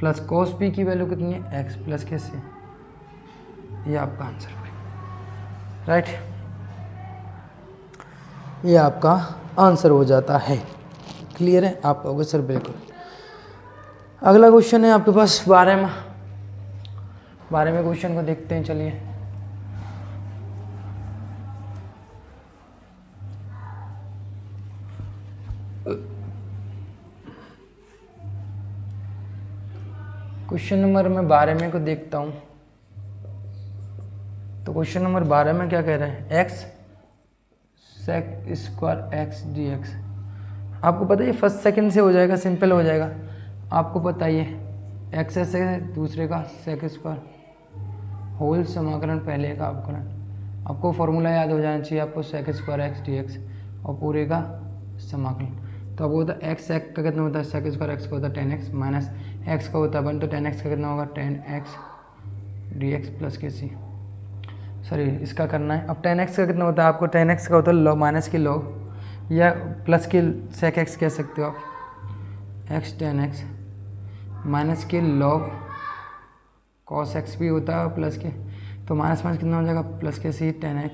प्लस cos p की वैल्यू कितनी है x प्लस के c, ये आपका आंसर है, राइट, ये आपका आंसर हो जाता है। क्लियर है, आप कहोगे सर बिल्कुल। अगला क्वेश्चन है आपके पास 12वें क्वेश्चन को देखते हैं, चलिए। क्वेश्चन नंबर मैं 12वें को देखता हूँ, तो क्वेश्चन नंबर 12 में क्या कह रहे हैं, x sec square x dx, आपको पता है ये फर्स्ट सेकंड से हो जाएगा, सिंपल हो जाएगा, आपको पता ही है x से दूसरे का sec स्क्वायर होल समाकलन पहले का अवकलन, आपको फॉर्मूला याद हो जाना चाहिए, आपको sec स्क्वायर x dx और पूरे का समाकलन, तो अब होता है एक्स का कितना होता है सेक स्क्वायर, एक्स का होता है 10x माइनस एक्स का होता है 1, तो 10x का कितना होगा 10x dx प्लस के सी। सॉरी इसका करना है। अब 10x का कितना होता है आपको, 10x का होता है लॉग माइनस की लॉग या प्लस की सेक एक्स कह सकते हो आप, x 10x माइनस की लॉग कॉस एक्स भी होता है प्लस के, तो माइनस माइनस कितना हो जाएगा प्लस के सी 10x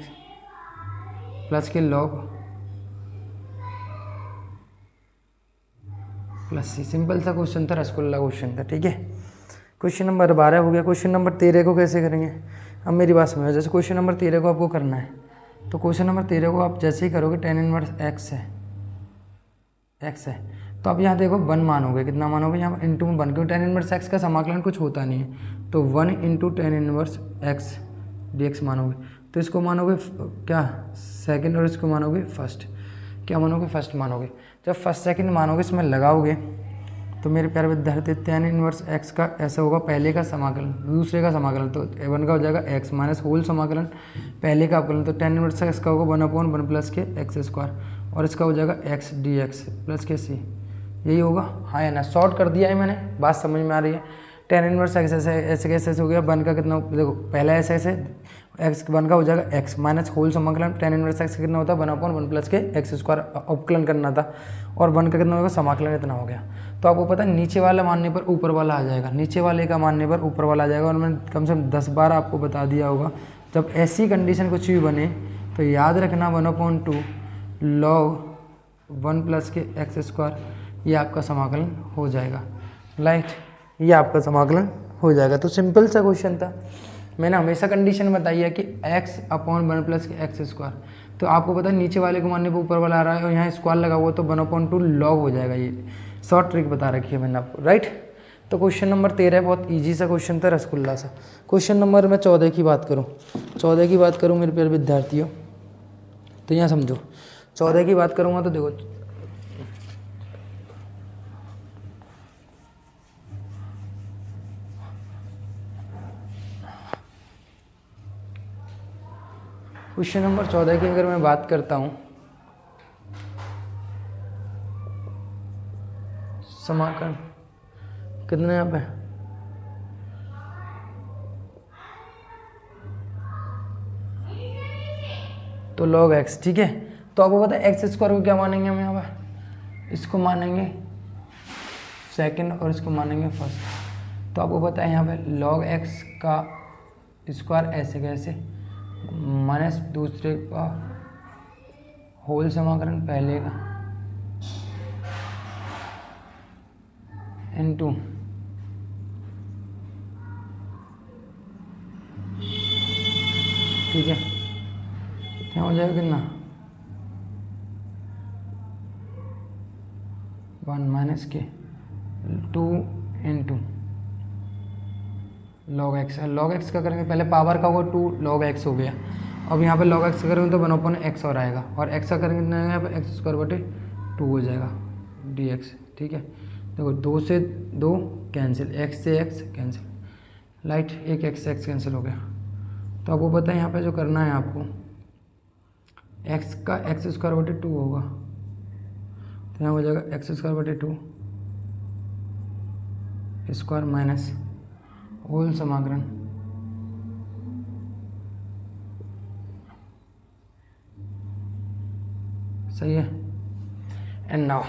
प्लस के लॉग प्लस सी। सिंपल सा क्वेश्चन था, रसगुल्ला क्वेश्चन था। ठीक है, क्वेश्चन नंबर 12 हो गया। क्वेश्चन नंबर 13 को कैसे करेंगे, अब मेरी बात समझो। जैसे क्वेश्चन नंबर 13 को आपको करना है, तो क्वेश्चन नंबर 13 को आप जैसे ही करोगे tan इनवर्स x है, तो आप यहाँ देखो 1 मानोगे, कितना मानोगे यहाँ इंटू में 1, क्योंकि tan इनवर्स x का समाकलन कुछ होता नहीं है, तो 1 into tan inverse x dx मानोगे। तो इसको मानोगे क्या सेकंड, और इसको मानोगे फर्स्ट। क्या मानोगे फर्स्ट मानोगे। जब फर्स्ट सेकंड मानोगे इसमें लगाओगे तो मेरे प्यारे विद्यार्थी tan इनवर्स x का ऐसा होगा पहले का समाकलन दूसरे का समाकलन, तो 1 का हो जाएगा x माइनस होल समाकलन पहले का अवकलन, तो tan इनवर्स x का होगा 1/1 प्लस के एक्स स्क्वायर, और इसका हो जाएगा x dx प्लस के सी। यही होगा, हाँ या ना। शॉर्ट कर दिया है मैंने, बात समझ में आ रही है। tan इनवर्स x ऐसे कैसे हो गया, 1 का कितना देखो पहला ऐसे x 1 का हो जाएगा x माइनस होल समाकलन tan इनवर्स x कितना होता है 1/1 प्लस के एक्स स्क्वायर अवकलन करना था, और 1 का कितना होगा समाकलन इतना हो गया। तो आपको पता है नीचे वाला मानने पर ऊपर वाला आ जाएगा, नीचे वाले का मानने पर ऊपर वाला आ जाएगा, और मैंने कम से कम 10 बार आपको बता दिया होगा। जब ऐसी कंडीशन कुछ भी बने तो याद रखना 1/2 log 1 प्लस के एक्स स्क्वायर, ये आपका समाकलन हो जाएगा। राइट, ये आपका समाकलन हो जाएगा। तो सिंपल सा क्वेश्चन था। मैंने हमेशा कंडीशन बताई है कि x/1 प्लस के एक्स स्क्वायर, तो आपको पता है नीचे वाले को मानने पर ऊपर वाला आ रहा है, और यहाँ स्क्वायर लगा हुआ तो 1/2 log हो जाएगा। ये शॉर्ट ट्रिक बता रखी है मैंने आपको। राइट, तो क्वेश्चन नंबर 13 बहुत ईजी सा क्वेश्चन था, रसगुल्ला सा। क्वेश्चन नंबर मैं 14 की बात करूँ, 14 की बात करूँ मेरे प्यारे विद्यार्थियों, तो यहाँ समझो 14 की बात करूँगा तो देखो क्वेश्चन नंबर 14 की अगर मैं बात करता हूँ, समाकलन कितना यहाँ पे तो log x। ठीक है, तो आपको पता है एक्स स्क्वायर को क्या मानेंगे हम यहाँ पे, इसको मानेंगे सेकंड और इसको मानेंगे फर्स्ट। तो आपको पता है यहाँ पे log x का स्क्वायर ऐसे कैसे माइनस दूसरे का होल समाकलन पहले का इनटू ठीक है, क्या हो जाएगा कितना 1 माइनस के 2 into log x। log x का करेंगे पहले पावर का होगा 2 log x हो गया। अब यहाँ पे log x का करेंगे तो 1/x और आएगा, और x का करेंगे कितना आएगा यहाँ पे x स्क्वायर बटे 2 हो जाएगा dx। ठीक है, देखो 2 से 2 कैंसिल, x से x कैंसिल, लाइट एक x कैंसिल हो गया। तो आपको पता है यहाँ पे जो करना है आपको x का x स्क्वायर बटे 2 होगा, तो यहाँ हो जाएगा x स्क्वायर बटे 2 स्क्वायर माइनस होल समाकलन सही है। एंड नाउ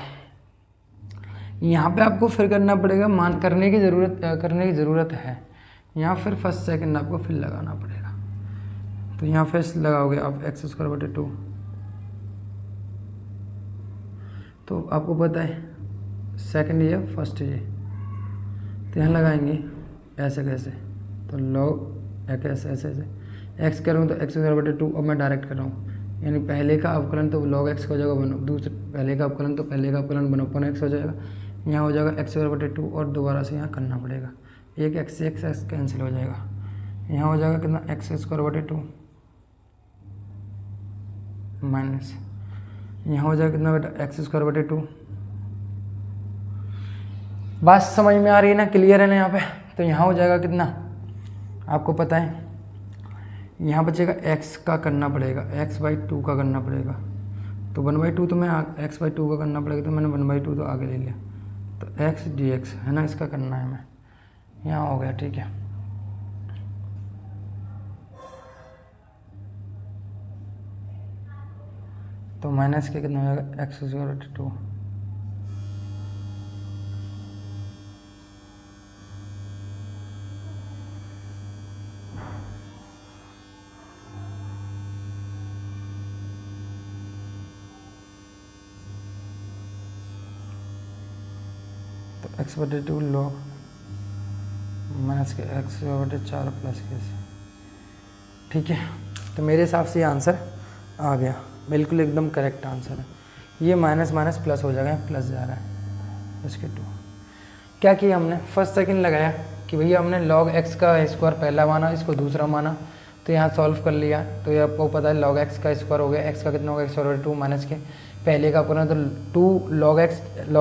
यहाँ पे आपको फिर करना पड़ेगा, मान करने की ज़रूरत है। यहाँ फिर फर्स्ट सेकंड आपको फिर लगाना पड़ेगा, तो यहाँ फिर लगाओगे आप एक्स स्क्वायर बटे 2, तो आपको पता है सेकंड ये फर्स्ट ये, तो यहाँ लगाएंगे ऐसे कैसे, तो log ऐसे ऐसे एक्स करूँ तो एक्स स्क्वायर बटे 2। अब मैं डायरेक्ट कर रहा हूँ, यानी पहले का अवकलन तो log x हो जाएगा दूसरे पहले का अवकलन तो पहले का अवकलन 1/x हो जाएगा, यहाँ हो जाएगा एक्स स्क्वायर बटे 2, और दोबारा से यहाँ करना पड़ेगा, एक एक्स से एक्स कैंसिल हो जाएगा, यहाँ हो जाएगा कितना एक्स स्क्वायर बटे 2 माइनस यहाँ हो जाएगा कितना बेटा एक्स स्क्वायर बटे 2। बात समझ में आ रही है ना, क्लियर है ना यहाँ पे। तो यहाँ हो जाएगा कितना आपको पता है, यहाँ बचेगा x का करना पड़ेगा x/2 का करना पड़ेगा, तो 1/2 तो मैं एक्स बाई टू का करना पड़ेगा, तो मैंने 1/2 तो आगे ले लिया। तो एक्स डी एक्स है ना, इसका करना है मैं, यहाँ हो गया, ठीक है। तो माइनस के कितना हो जाएगा, एक्स स्क्वायर बटे 2। तो एक्स बटे 2 लॉग माइनस के एक्स बटे 4 प्लस के, ठीक है। तो मेरे हिसाब से ये आंसर आ गया, बिल्कुल एकदम करेक्ट आंसर है। ये माइनस माइनस प्लस हो जाएगा, प्लस जा रहा है इसके 2। क्या किया हमने, फर्स्ट सेकंड लगाया कि भैया हमने log x का स्क्वायर पहला माना, इसको दूसरा माना, तो यहाँ सॉल्व कर लिया। तो ये आपको पता है log x का स्क्वायर हो गया, x का कितना होगा, x/2 2 माइनस के पहले का करें तो 2 log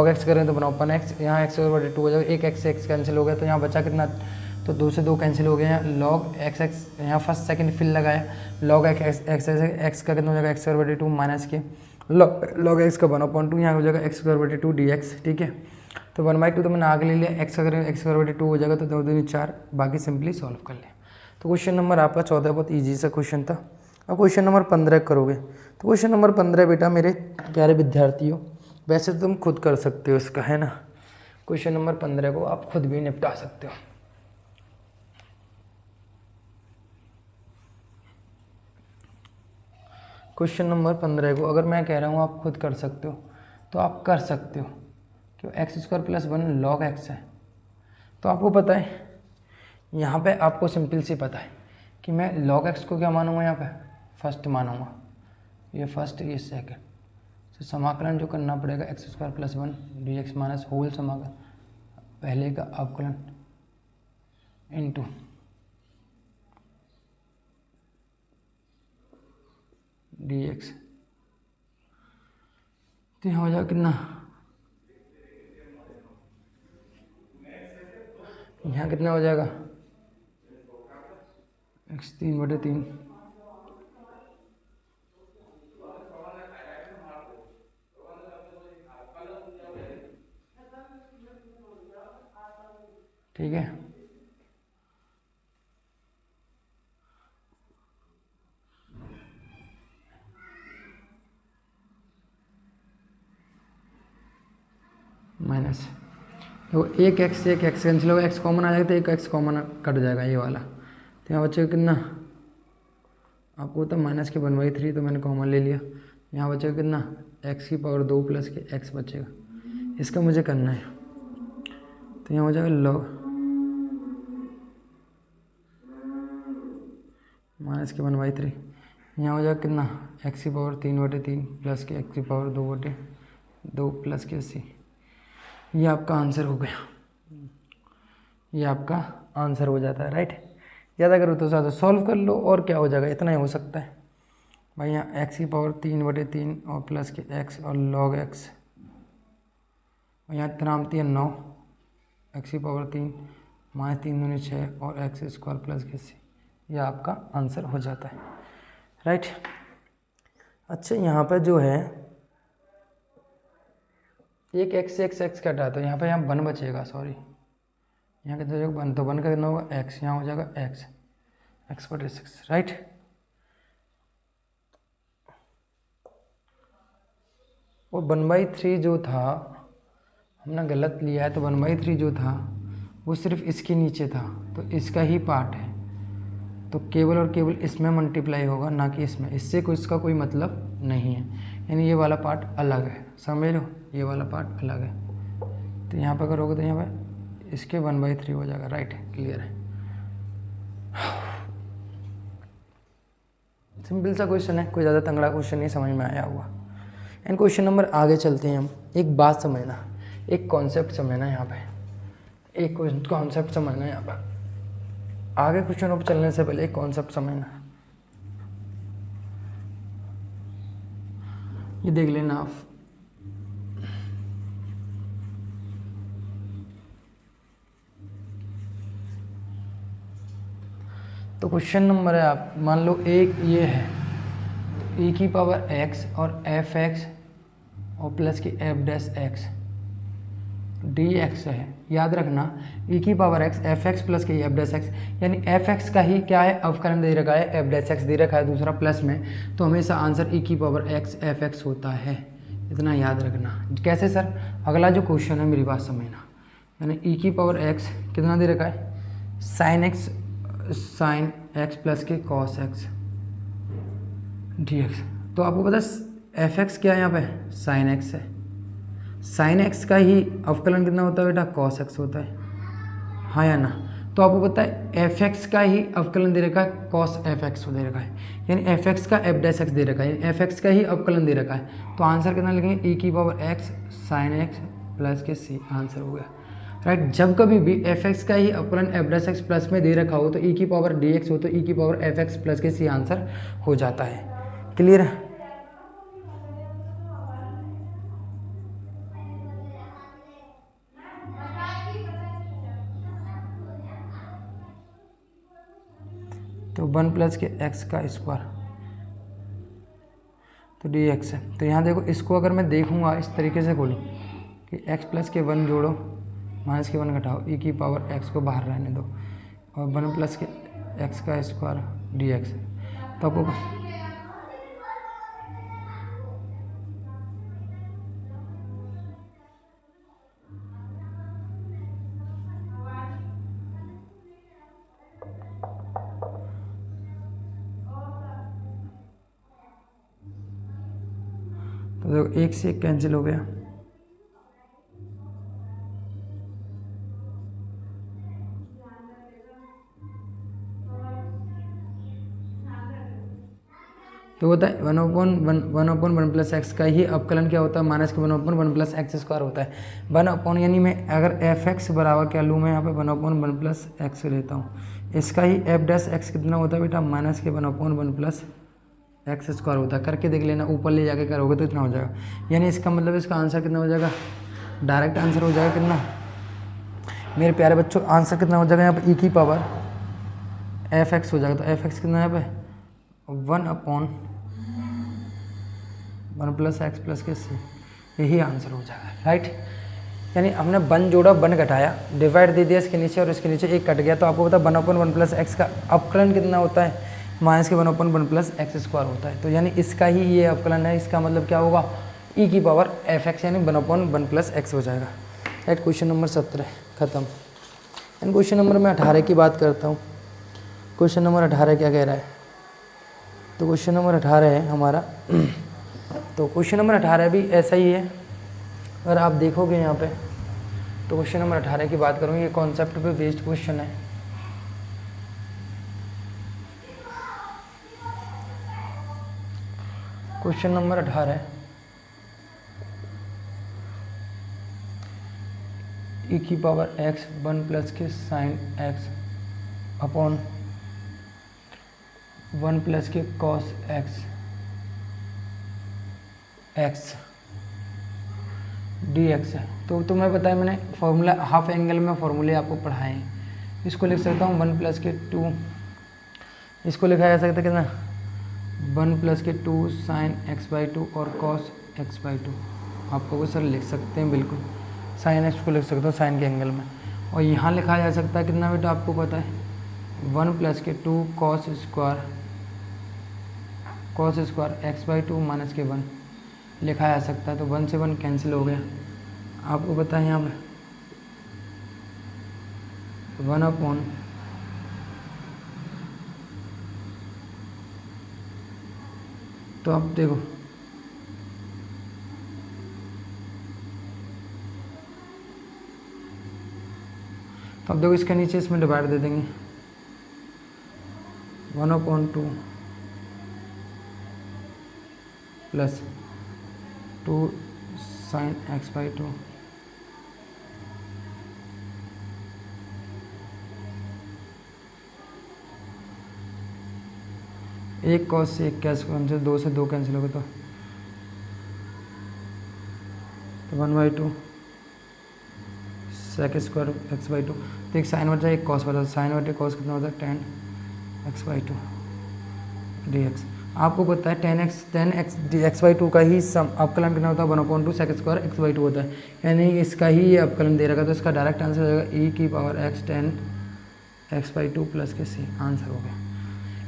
x करें तो बनाओ अपन x, यहाँ x/2 हो जाएगा, एक x से x कैंसिल हो गया, तो यहाँ बचा कितना, तो 2 से 2 कैंसिल हो गया। यहाँ log x यहाँ फर्स्ट सेकंड फिल लगाया, log x का कितना हो जाएगा, x/2 माइनस के log x का 1/2, यहाँ हो जाएगा x/2 dx, ठीक है। तो 1/2 तो मैंने आगे ले लिया, x अगर x/2 हो जाएगा तो 2 दूनी 4, बाकी सिंपली सॉल्व कर लिया। तो क्वेश्चन नंबर आपका 14 बहुत ईजी सा क्वेश्चन था। अब क्वेश्चन नंबर 15 करोगे, तो क्वेश्चन नंबर 15 बेटा मेरे प्यारे विद्यार्थियों, वैसे तो तुम खुद कर सकते हो इसका, है ना। क्वेश्चन नंबर 15 को आप खुद भी निपटा सकते हो। क्वेश्चन नंबर 15 को अगर मैं कह रहा हूँ आप खुद कर सकते हो, तो आप कर सकते हो, क्यों, x² + 1 log x है। तो आपको पता है यहाँ पे, आपको सिंपल सी पता है कि मैं log x को क्या मानूंगा, यहाँ पे फर्स्ट मानूंगा, ये फर्स्ट ये सेकंड। तो समाकलन जो करना पड़ेगा x² + 1 dx माइनस होल समाकलन पहले का अवकलन इनटू dx, तो यहाँ हो जाएगा कितना, यहाँ कितना हो जाएगा, x3/3, ठीक है। माइनस, तो एक x से एक x कैंसिल होगा, x कॉमन आ जाएगा, तो एक x कॉमन कट जाएगा ये वाला, तो यहाँ बचेगा कितना, आपको तो माइनस के 1/3, तो मैंने कॉमन ले लिया। यहाँ बचेगा कितना, x² प्लस के x बचेगा, इसका मुझे करना है। तो यहाँ हो जाएगा log माइनस के 1/3, यहाँ हो जाएगा कितना, x³ प्लस के x² प्लस के c। ये आपका आंसर हो गया, ये आपका आंसर हो जाता है, राइट। ज़्यादा करो तो ज़्यादा सॉल्व कर लो, और क्या हो जाएगा, इतना ही हो सकता है भाई। यहाँ x³ और प्लस के x और log x, और यहाँ त्राम 9 x³ माइनस 3 दूनी 6 और x² प्लस के c, यह आपका आंसर हो जाता है, राइट। अच्छा, यहाँ पर जो है एक x से x कटा, तो यहाँ पर यहाँ 1 बचेगा, सॉरी, यहाँ कितना हो जाएगा 1, तो 1 का कितना होगा x, यहाँ हो जाएगा x/6, राइट। और 1/3 जो था हमने गलत लिया है, तो 1/3 जो था वो सिर्फ इसके नीचे था, तो इसका ही पार्ट है, तो केवल और केवल इसमें मल्टीप्लाई होगा, ना कि इसमें, इससे कोई इसका कोई मतलब नहीं है, यानी ये वाला पार्ट अलग है, समझ लो, ये वाला पार्ट अलग है। तो यहाँ पर करोगे तो यहाँ पर इसके 1/3 हो जाएगा, राइट, क्लियर है। सिंपल सा क्वेश्चन है, कोई ज़्यादा तंगड़ा क्वेश्चन नहीं, समझ में आया हुआ। एंड क्वेश्चन नंबर आगे चलते हैं हम। एक बात समझना, एक कॉन्सेप्ट समझना, यहाँ पे एक कॉन्सेप्ट समझना, यहाँ पर आगे क्वेश्चनों पर चलने से पहले एक कॉन्सेप्ट समझना। ये देख लेना आप, तो क्वेश्चन नंबर है, आप मान लो एक ये है, ई की पावर एक्स और एफ एक्स और प्लस की F dash x d x है। याद रखना ई की power x F x plus की एफ डैश एक्स, यानी एफ एक्स का ही क्या है अवकलन दे रखा है, एफ डैश एक्स दे रखा है दूसरा प्लस में, तो हमेशा आंसर ई की पावर एक्स एफ एक्स होता है। इतना याद रखना। कैसे सर? अगला जो क्वेश्चन है मेरी बात समझना, यानी ई की पावर एक्स कितना दे रखा है, साइन एक्स प्लस के कॉस एक्स डी एक्स। तो आपको पता है एफ एक्स क्या है यहाँ पे, साइन एक्स है। साइन एक्स का ही अवकलन कितना होता है बेटा, कॉस एक्स होता है, हाँ या ना? तो आपको पता है एफ एक्स का ही अवकलन दे रखा है, कॉस एफ एक्स दे रखा है, यानी एफ एक्स का एफ डैश एक्स दे रखा है, यानी एफ एक्स का ही अवकलन दे रखा है। तो आंसर कितना लिखेंगे, ई की power x sine x plus के सी, आंसर हो गया राइट। जब कभी भी एफ एक्स का ही अवकलन एफ डैश एक्स प्लस में दे रखा हो तो ई की पावर डी एक्स हो तो ई की पावर एफ एक्स प्लस के सी आंसर हो जाता है। क्लियर है? तो 1 प्लस के एक्स का स्क्वायर तो डी एक्स है। तो यहाँ देखो इसको अगर मैं देखूँगा इस तरीके से खोलूँ कि x प्लस के 1 जोड़ो माइनस के 1 घटाओ, ई की पावर x को बाहर रहने दो और 1 प्लस के x का स्क्वायर डी एक्स। तो आपको तो देखो एक से एक कैंसिल हो गया, तो होता है 1/1 प्लस एक्स का ही अवकलन क्या होता है, माइनस के 1/1 प्लस एक्स स्क्वायर होता है। 1/, यानी मैं अगर एफ एक्स बराबर क्या लूँ, मैं यहाँ पे 1/1 प्लस एक्स लेता हूँ। इसका ही एफ डैश एक्स कितना होता है बेटा, माइनस के 1/1 प्लस एक्स स्क्वायर होता है। करके देख लेना, ऊपर ले जाके करोगे तो इतना हो जाएगा, यानी इसका मतलब इसका आंसर कितना हो जाएगा, डायरेक्ट आंसर हो जाएगा कितना मेरे प्यारे बच्चों, आंसर कितना हो जाएगा यहाँ पे ई की पावर एफ एक्स हो जाएगा। तो एफ एक्स कितना है यहाँ पे 1/1 प्लस एक्स प्लस के सी, यही आंसर हो जाएगा राइट। यानी हमने 1 जोड़ा 1 घटाया, डिवाइड दे दिया इसके नीचे और इसके नीचे 1 कट गया। तो आपको पता है 1/1 प्लस एक्स का अवकलन कितना होता है, माइनस के 1/1 प्लस एक्स स्क्वायर होता है। तो यानी इसका ही ये अवकलन है, इसका मतलब क्या होगा ई की पावर एफ एक्स यानी 1/1 प्लस एक्स हो जाएगा राइट। क्वेश्चन नंबर 17 खत्म। एंड क्वेश्चन नंबर मैं 18 की बात करता हूँ। क्वेश्चन नंबर 18 क्या कह रहा है, तो क्वेश्चन नंबर 18 है हमारा तो क्वेश्चन नंबर 18 भी ऐसा ही है, अगर आप देखोगे यहाँ पे तो क्वेश्चन नंबर 18 की बात करूँ, ये कॉन्सेप्ट पे बेस्ड क्वेश्चन है। क्वेश्चन नंबर 18 ई की पावर एक्स 1 प्लस के साइन एक्स अपॉन 1 प्लस के कॉस एक्स डी एक्स है। तो तुम्हें पता है मैंने फॉर्मूला हाफ एंगल में फॉर्मूले आपको पढ़ाए हैं। इसको लिख सकता हूँ 1 प्लस के 2, इसको लिखा जा सकता है कितना 1 प्लस के 2 साइन x/2 और कॉस x/2। आपको वो सर लिख सकते हैं बिल्कुल, साइन एक्स को लिख सकते हो साइन के एंगल में। और यहाँ लिखा जा सकता है कितना बेटा आपको पता है 1 प्लस के 2 कॉस स्क्वायर x/2 माइनस के 1 लिखा जा सकता है। तो 1 से 1 कैंसिल हो गया। आपको पता है यहाँ पे 1/, तो अब देखो तो अब देखो इसके नीचे इसमें डिवाइड दे देंगे 1/2 प्लस 2 साइन x/2 एक कॉस से एक कैंसिल, 2 से 2 कैंसिल होगा तो 1/2 सेक स्क्वायर x/2। तो एक साइन बचा एक कॉस बचा, साइन बटे कॉस कितना होता है 10 x/2 dx। आपको पता है 10x x/2 का ही सम अवकलन कितना होता है 1/2 सेकंड स्क्वायर x/2 होता है, यानी इसका ही ये अवकलन दे रखा, तो इसका डायरेक्ट आंसर हो जाएगा e की पावर x 10x/2 प्लस के c, आंसर हो गया।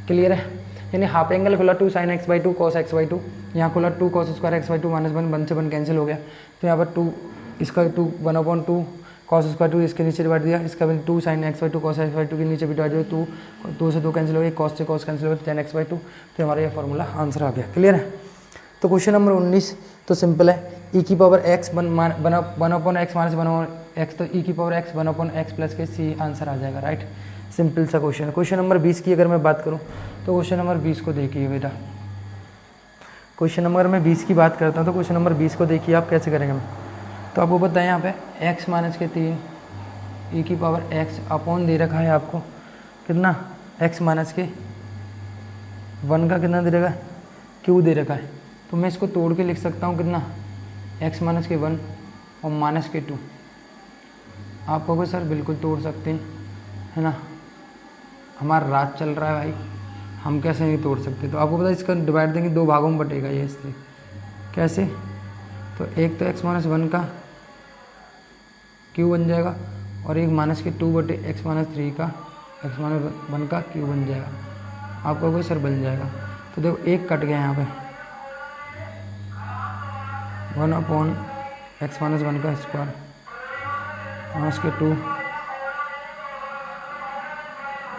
क्लियर है? यानी हाफ एंगल खुला 2 sin x/2 cos x/2, यहाँ खुला 2 cos स्क्वायर x/2 -1 से 1 कैंसिल हो गया, तो यहाँ पर 2 इसका 2 1/2 cos स्क्वायर 2 इसके नीचे डिवाइड दिया, इसका भी 2 sin x/2 cos x/2 के नीचे भी डिवाइड दिया, 2 से 2 कैंसिल हो गया, cos से cos कैंसिल हो गया, 10x/2, तो हमारा ये फॉर्मूला आंसर आ गया। क्लियर है? तो क्वेश्चन नंबर 19 तो सिंपल है, e की power x 1/x minus 1/x, तो e की पावर x 1/x प्लस के c, आंसर आ जाएगा। राइट, सिंपल सा क्वेश्चन। क्वेश्चन नंबर 20 की अगर मैं बात करूँ तो क्वेश्चन नंबर 20 को देखिए बेटा। क्वेश्चन नंबर मैं 20 की बात करता हूँ, तो क्वेश्चन नंबर 20 को देखिए आप कैसे करेंगे। तो आपको पता है यहाँ पे x माइनस के 3 e की पावर x अपॉन दे रखा है आपको कितना, x माइनस के 1 का कितना दे रखा है, q दे रखा है, तो मैं इसको तोड़ के लिख सकता हूँ कितना, x माइनस के 1 और माइनस के 2। आप कहोगे सर बिल्कुल तोड़ सकते हैं, है ना, हमारा रात चल रहा है भाई, हम कैसे नहीं तोड़ सकते। तो आपको पता है इसका डिवाइड देंगे 2 भागों में बटेगा ये, इससे कैसे, तो एक तो x माइनस 1 का q बन जाएगा, और एक माइनस के 2 बटे x माइनस 3 का x माइनस 1 का q बन जाएगा। आप कहोगे सर बन जाएगा, तो देखो एक कट गया यहाँ पे, 1/x माइनस 1 का स्क्वायर माइनस के 2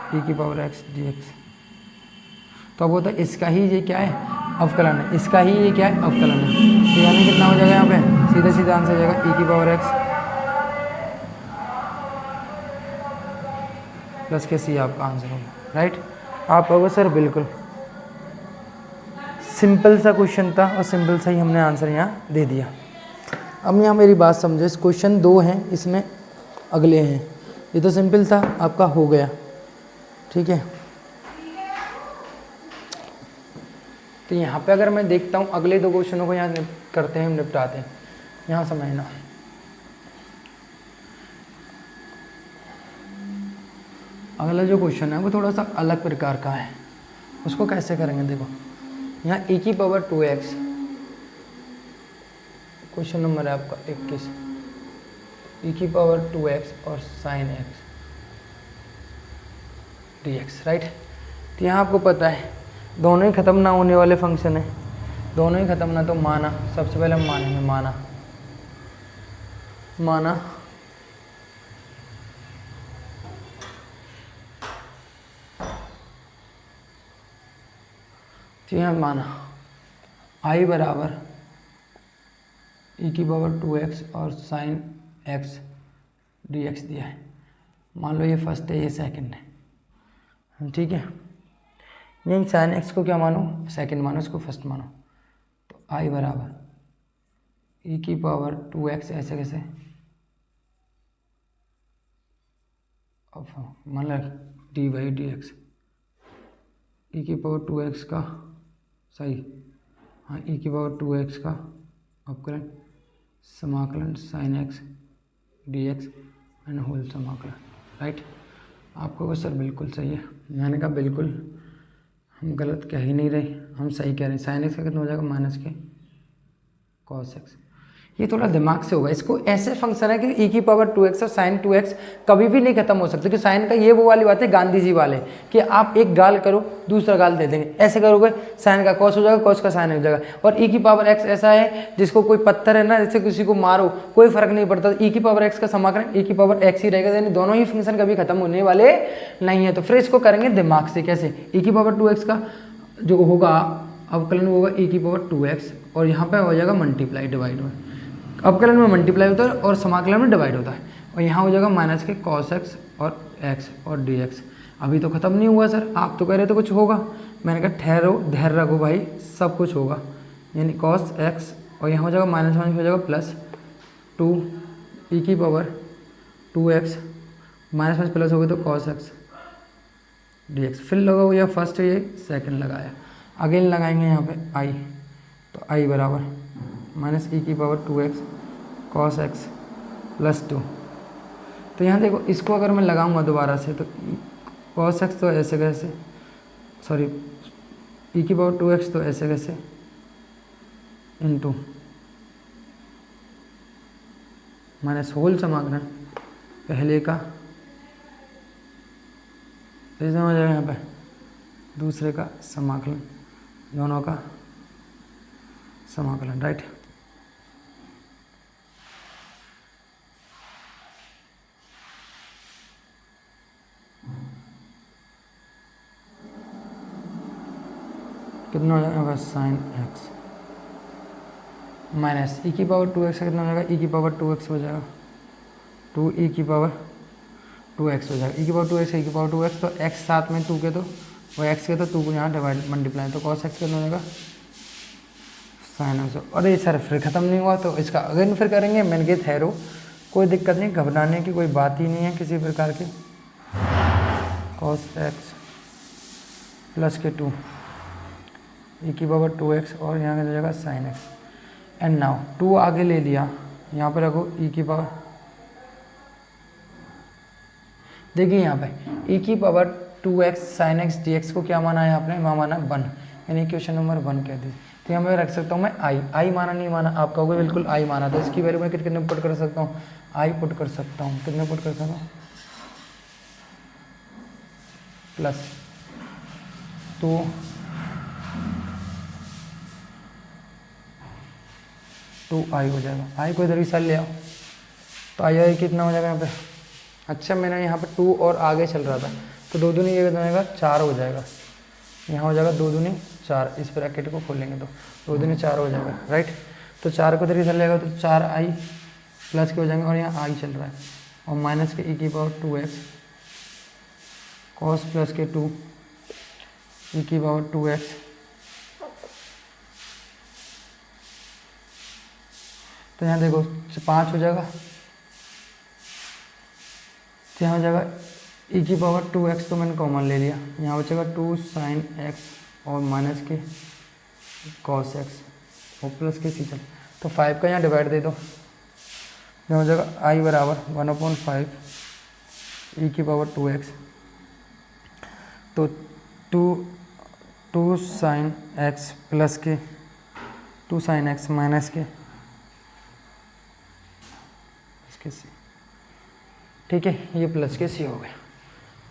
e की पावर x dx। तो अब होता है इसका ही ये क्या है, अवकलन है, इसका ही ये क्या है, अवकलन है, तो यानी कितना हो जाएगा यहाँ पे, सीधा सीधा आंसर हो जाएगा e की पावर x प्लस के c, आपका आंसर होगा। राइट, आप कहोगे सर बिल्कुल सिंपल सा क्वेश्चन था और सिंपल सा ही हमने आंसर यहाँ दे दिया। अब यहाँ मेरी बात समझो, इस क्वेश्चन 2 हैं, इसमें अगले हैं, ये तो सिंपल था आपका हो गया, ठीक है। तो यहाँ पे अगर मैं देखता हूँ अगले 2 क्वेश्चनों को यहाँ करते हैं, निपटाते हैं, यहाँ समझना। अगला जो क्वेश्चन है वो थोड़ा सा अलग प्रकार का है, उसको कैसे करेंगे देखो। यहाँ e की पावर 2x, क्वेश्चन नंबर है आपका 21, e की पावर 2x और sin x dx। राइट, तो यहाँ आपको पता है दोनों ही ख़त्म ना होने वाले फंक्शन है, दोनों ही ख़त्म ना, तो माना, सबसे पहले हम मानेंगे माना तो यहाँ माना i बराबर e की पावर 2x और sin x dx दिया है। मान लो ये फर्स्ट है, ये सेकंड है, ठीक है। यही sin x को क्या मानो, सेकंड मानो, इसको फर्स्ट मानो, तो i बराबर e की पावर 2x, ऐसे कैसे, अब मतलब D by D x, e की पावर 2x का, सही, हाँ, e की पावर 2x का अवकलन समाकलन sin x dx and whole समाकलन। राइट, आपको बस सर बिल्कुल सही है, मैंने कहा बिल्कुल हम गलत कह ही नहीं रहे, हम सही कह रहे हैं। sin x का कितना हो जाएगा, माइनस के cos x। ये थोड़ा दिमाग से होगा, इसको ऐसे फंक्शन है कि e की पावर 2x और sin 2x कभी भी नहीं खत्म हो सकते, कि sin का ये वो वाली बात है गांधी जी वाले, कि आप एक गाल करो दूसरा गाल दे देंगे, ऐसे करोगे sin का cos हो जाएगा, cos का sin हो जाएगा। और e की पावर x ऐसा है जिसको कोई पत्थर है ना, जैसे किसी को मारो कोई फर्क नहीं पड़ता, e की पावर x का समाकलन e की पावर x ही रहेगा, यानी दोनों ही फंक्शन कभी खत्म होने वाले नहीं है। तो फिर इसको करेंगे दिमाग से, कैसे, e की पावर 2x का जो होगा अवकलन होगा e की पावर 2x, और यहाँ पे हो जाएगा मल्टीप्लाई डिवाइड में, अवकलन में मल्टीप्लाई होता है और समाकलन में डिवाइड होता है, और यहाँ हो जाएगा माइनस के cos x और x और dx। अभी तो ख़त्म नहीं हुआ सर, आप तो कह रहे थे कुछ होगा, मैंने कहा ठहरो, धैर्य रखो भाई, सब कुछ होगा, यानी cos x और यहाँ हो जाएगा माइनस माइनस हो जाएगा प्लस 2 e की power 2x, minus minus plus हो गया तो cos x dx। फिर लगाओ, या फर्स्ट ये सेकंड लगाया, अगेन लगाएंगे यहाँ पे i, तो i बराबर माइनस e की power 2x cos x plus 2। तो यहाँ देखो, इसको अगर मैं लगाऊंगा दोबारा से तो cos x तो ऐसे कैसे, सॉरी ई की पावर 2x तो ऐसे कैसे इंटू माइनस होल समाकलन पहले का ऐसे हो जाएगा यहाँ पे दूसरे का समाकलन, दोनों का समाकलन, राइट। कितना हो जाएगा साइन एक्स माइनस ई की पावर 2x का कितना हो जाएगा, ई की पावर 2x हो जाएगा 2 ई की पावर 2x हो जाएगा, ई की पावर 2x ई की पावर 2x तो x साथ में 2 के तो वो x के तो 2 को यहाँ डिवाइड मल्टीप्लाई तो cos x कितना हो जाएगा साइन एक्स। और ये सर फिर ख़त्म नहीं हुआ तो इसका अगेन फिर करेंगे, मैंने कहा ठहरो, कोई दिक्कत नहीं, घबराने की कोई बात ही नहीं है किसी प्रकार की। cos x प्लस के 2 ई की पावर 2x और यहाँ का जाएगा साइन एक्स एंड नाउ 2 आगे ले लिया, यहाँ पर रखो ई की पावर, देखिए यहाँ पे ई की power 2x sine x d x को क्या माना है आपने, वहाँ माना 1, यानी क्वेश्चन नंबर 1 कह दी। तो यहाँ मैं रख सकता हूँ मैं आई माना नहीं माना, आप कहोगे बिल्कुल आई माना, तो इसकी वैल्यू मैं कितने पुट कर सकता हूँ, आई पुट कर सकता हूँ, कितने पुट कर सकता हूँ प्लस 2 हो जाएगा, आई को इधर भी साल ले आओ तो आई कितना हो जाएगा यहाँ पे। अच्छा मैंने यहाँ पे 2 और आगे चल रहा था तो 2 दूनी ये कितना हो जाएगा 4 हो जाएगा, यहाँ हो जाएगा 2 दूनी 4, इस ब्रैकेट को खोलेंगे तो 2 दूनी 4 हो जाएगा, राइट। तो 4 को इधर चल जाएगा तो 4 आई प्लस के हो जाएंगे और यहाँ आई चल रहा है और माइनस के ई की पावर 2x कॉस प्लस के 2 ई की पावर 2x तो यहाँ देखो 5 हो जाएगा, तो यहाँ हो जाएगा ई की पावर 2x तो मैंने कॉमन ले लिया, यहाँ बचेगा 2 साइन x और माइनस के कॉस x और प्लस के सी चल, तो 5 का यहाँ डिवाइड दे दो, यहाँ हो जाएगा आई बराबर 1/5 ई की पावर 2x तो 2 साइन x प्लस के 2 साइन x माइनस के इसके सी, ठीक है, ये प्लस के सी हो गया,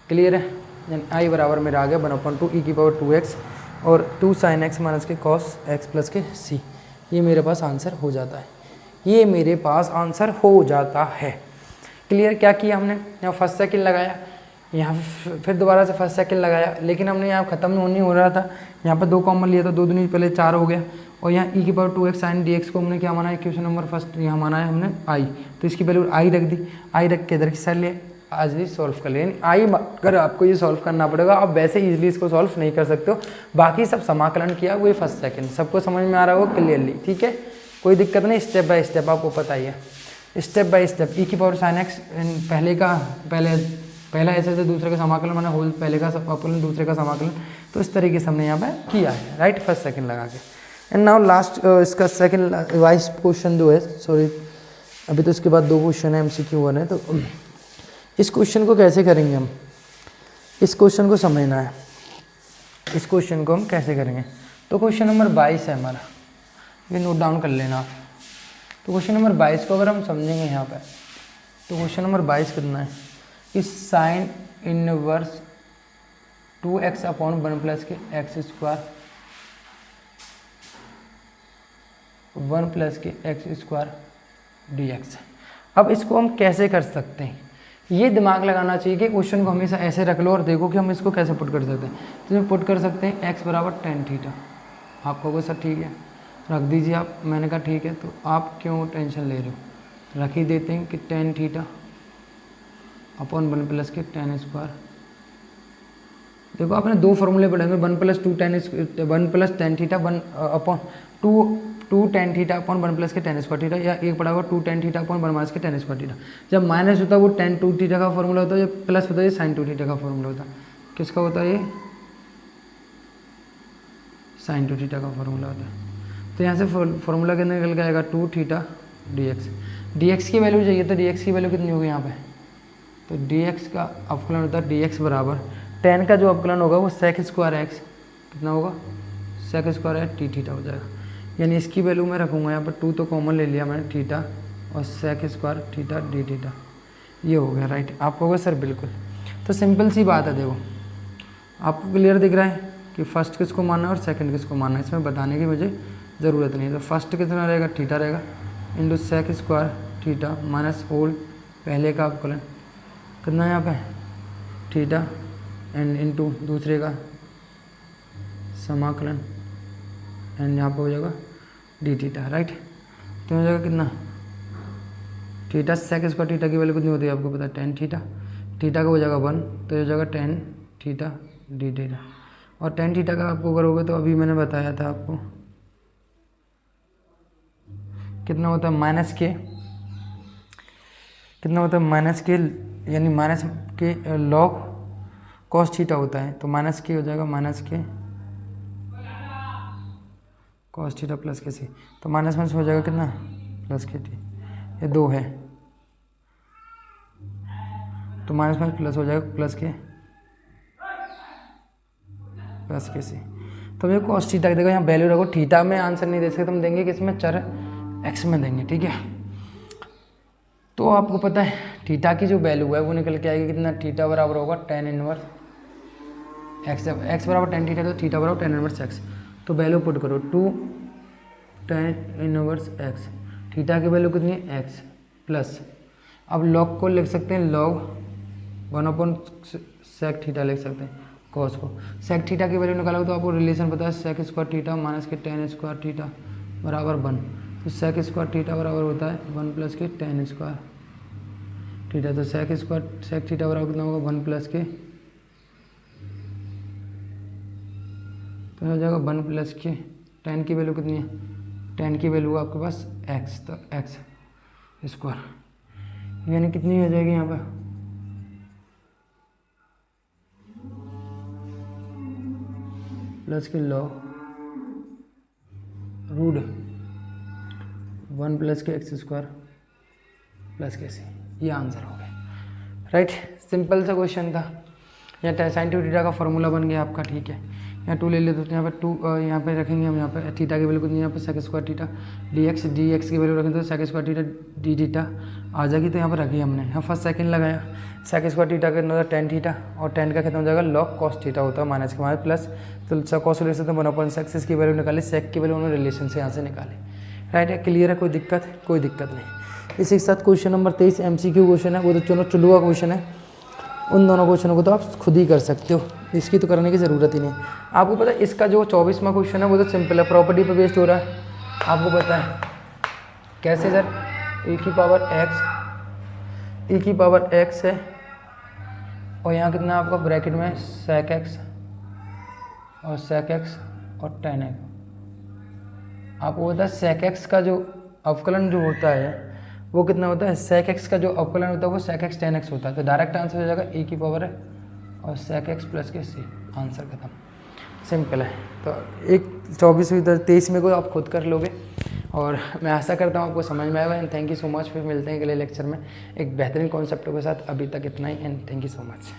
क्लियर है। यानी आई बराबर मेरा आ गया 1/2 ई की पावर 2x और 2 साइन एक्स माइनस के कॉस एक्स प्लस के सी, ये मेरे पास आंसर हो जाता है, ये मेरे पास आंसर हो जाता है। क्लियर, क्या किया हमने, यहाँ फर्स्ट सेकंड लगाया, यहाँ फिर दोबारा से फर्स्ट सेकंड लगाया, लेकिन हमने यहाँ ख़त्म नहीं हो रहा था, यहाँ पर 2 कॉमन लिया तो 2 दूनी पहले 4 हो गया और यहाँ ई की power 2x sign D x को हमने क्या माना है, क्वेश्चन नंबर फर्स्ट यहाँ माना है हमने आई, तो इसकी वैल्यू आई रख दी, आई रख के इधर की साइड लिए आज भी सॉल्व कर लिया, आई अगर आपको ये सॉल्व करना पड़ेगा, आप वैसे इजीली इसको सॉल्व नहीं कर सकते हो, बाकी सब समाकलन किया वही फर्स्ट सेकंड, सबको समझ में आ रहा होगा क्लियरली, ठीक है, कोई दिक्कत नहीं, स्टेप बाय स्टेप आपको पता ही है, स्टेप बाय स्टेप ई की पावर साइन एक्स पहला ऐसे से दूसरे का समाकलन माना होल, पहले का समाकलन दूसरे का समाकलन, तो इस तरीके से हमने यहाँ पे किया है, राइट, फर्स्ट सेकंड लगा के। एंड नाउ लास्ट इसका सेकंड रिवाइज क्वेश्चन जो है, सॉरी अभी तो इसके बाद 2 क्वेश्चन है एमसीक्यू 1 है, तो इस क्वेश्चन को कैसे करेंगे हम, इस क्वेश्चन को समझना है, इस क्वेश्चन को हम कैसे करेंगे। तो क्वेश्चन नंबर 22 है हमारा, ये नोट डाउन कर लेना आप। तो क्वेश्चन नंबर 22 को अगर हम समझेंगे यहाँ पे, तो क्वेश्चन नंबर 22 कितना है कि साइन इनवर्स 2x/1 प्लस के x स्क्वायर 1 प्लस के x स्क्वायर dx। अब इसको हम कैसे कर सकते हैं, ये दिमाग लगाना चाहिए कि क्वेश्चन को हमेशा ऐसे रख लो और देखो कि हम इसको कैसे पुट कर सकते हैं। तो इसमें पुट कर सकते हैं x बराबर tan थीटा, आप कहोगे सर ठीक है रख दीजिए आप, मैंने कहा ठीक है, तो आप क्यों टेंशन ले रहे हो, रख ही देते हैं कि tan थीटा अपॉन 1 प्लस के tan स्क्वायर। देखो आपने 2 फॉर्मूले पढ़ेंगे, 1 plus 1 theta 1 upon 2 tan theta upon 1 plus के tan स्क्वायर थीटा, या एक पढ़ा होगा 2 tan थीटा अपॉन 1 माइनस के tan स्क्वायर थीटा। जब माइनस होता है वो tan 2 थीटा का फॉर्मूला होता है, जब प्लस होता है ये sin 2 थीटा का फॉर्मूला होता है। किसका होता है ये, sin 2 थीटा का फॉर्मूला होता है। तो यहाँ से फॉर्मूला कितना निकल के आएगा 2 थीटा dx की वैल्यू चाहिए, तो dx की वैल्यू कितनी होगी यहाँ पे, तो dx का अवकलन होता है dx बराबर tan का जो अवकलन होगा वो sec स्क्वायर x कितना होगा सेक स्क्वायर है टी थीटा हो जाएगा। यानी इसकी वैल्यू मैं रखूँगा यहाँ पर 2 तो कॉमन ले लिया मैंने थीटा और sec square theta d theta, ये हो गया राइट। आप कहोगे सर बिल्कुल, तो सिंपल सी बात है, देखो आपको क्लियर दिख रहा है कि फर्स्ट किसको मानना है और सेकंड किसको मानना है, इसमें बताने की मुझे ज़रूरत नहीं है। तो फर्स्ट कितना रहेगा थीटा रहेगा into sec square theta minus whole पहले का अवकलन कितना है यहाँ पे थीटा एंड इंटू दूसरे का समाकलन एंड यहाँ पे हो जाएगा डी थीटा राइट। तो हो जाएगा कितना थीटा सेक स्क्वायर थीटा की वैल्यू कितनी होती है आपको पता है टेन थीटा, थीटा का हो जाएगा 1 तो हो जाएगा टेन थीटा डी थीटा। और टेन थीटा का आपको करोगे तो अभी मैंने बताया था आपको कितना होता है माइनस के, कितना होता है माइनस के, यानी माइनस के लॉग कॉस थीटा होता है, तो माइनस के हो जाएगा माइनस के कॉस थीटा प्लस के सी, तो माइनस में हो जाएगा कितना प्लस के टी, ये 2 है तो माइनस में प्लस हो जाएगा प्लस के सी। तो ये कॉस थीटा देखो यहाँ वैल्यू रखो, थीटा में आंसर नहीं दे सकते, तुम देंगे किसमें चर एक्स में देंगे, ठीक है। तो आपको पता है थीटा की जो वैल्यू है वो निकल के आएगी कितना, थीटा बराबर होगा टेन इनवर्स एक्स, एक्स बराबर टेन थीटा तो थीटा बराबर टेन इनवर्स एक्स। तो वैल्यू पुट करो 2 टेन इनवर्स एक्स, थीटा की वैल्यू कितनी है एक्स प्लस, अब लॉग को लिख सकते हैं लॉग 1 सेक थीटा लिख सकते हैं कॉस को, सेक थीटा की वैल्यू निकालोगे तो आपको रिलेशन पता है सेक स्क्वायर थीटा माइनस के टेन स्क्वायर थीटा बराबर 1, तो सेक स्क्वायर थीटा बराबर होता है 1 प्लस के टेन स्क्वायर थीटा, तो सेक थीटा बराबर कितना होगा 1 प्लस के, तो हो जाएगा 1 प्लस के टेन की वैल्यू कितनी है, टेन की वैल्यू आपके पास एक्स, तो एक्स स्क्वायर यानी कितनी हो जाएगी यहाँ पर प्लस के लॉग रूट 1 प्लस के एक्स स्क्वायर प्लस के सी, ये आंसर हो गया राइट। सिंपल सा क्वेश्चन था, यहाँ साइन टू थीटा का फॉर्मूला बन गया आपका, ठीक है। यहाँ 2 ले लेते तो यहाँ पे 2 यहाँ पे रखेंगे हम, यहाँ पे थीटा की वैल्यू कितनी, यहाँ पे sec square theta d x की वैल्यू रखेंगे तो sec square theta d theta आ जाएगी, तो यहाँ पर रखी हमने, यहाँ फर्स्ट सेकंड लगाया, सेक स्क्वायर थीटा का कितना टेन थीटा और टेन का कितना हो जाएगा लॉग कॉस थीटा होता है माइनस के माइनस प्लस, तो कॉस ले सकते हैं 1/6 की वैल्यू निकाली, सेक की वैल्यू उन्होंने रिलेशन से यहाँ से निकाली राइट है। क्लियर है, कोई दिक्कत नहीं। इसी के साथ क्वेश्चन नंबर 23 MCQ क्वेश्चन है, वो तो चुलुआ क्वेश्चन है, उन दोनों क्वेश्चनों को तो आप खुद ही कर सकते हो, इसकी तो करने की ज़रूरत ही नहीं। आपको पता है इसका जो 24वां क्वेश्चन है वो तो सिंपल है, प्रॉपर्टी पे बेस्ड हो रहा है, आपको पता है कैसे सर, e की पावर x है और यहाँ कितना आपका ब्रैकेट में sec x और tan x, आपको पता है sec x का जो अवकलन जो होता है वो कितना होता है, sec x का जो अवकलन होता है वो sec x tan x होता है, तो डायरेक्ट आंसर हो जाएगा e की पावर है और sec x प्लस के c, आंसर खत्म, सिंपल है। तो एक 23 में को आप खुद कर लोगे और मैं आशा करता हूँ आपको समझ में आएगा। And thank you so much, फिर मिलते हैं अगले लेक्चर में एक बेहतरीन कॉन्सेप्टों के साथ। अभी तक इतना ही and thank you so much.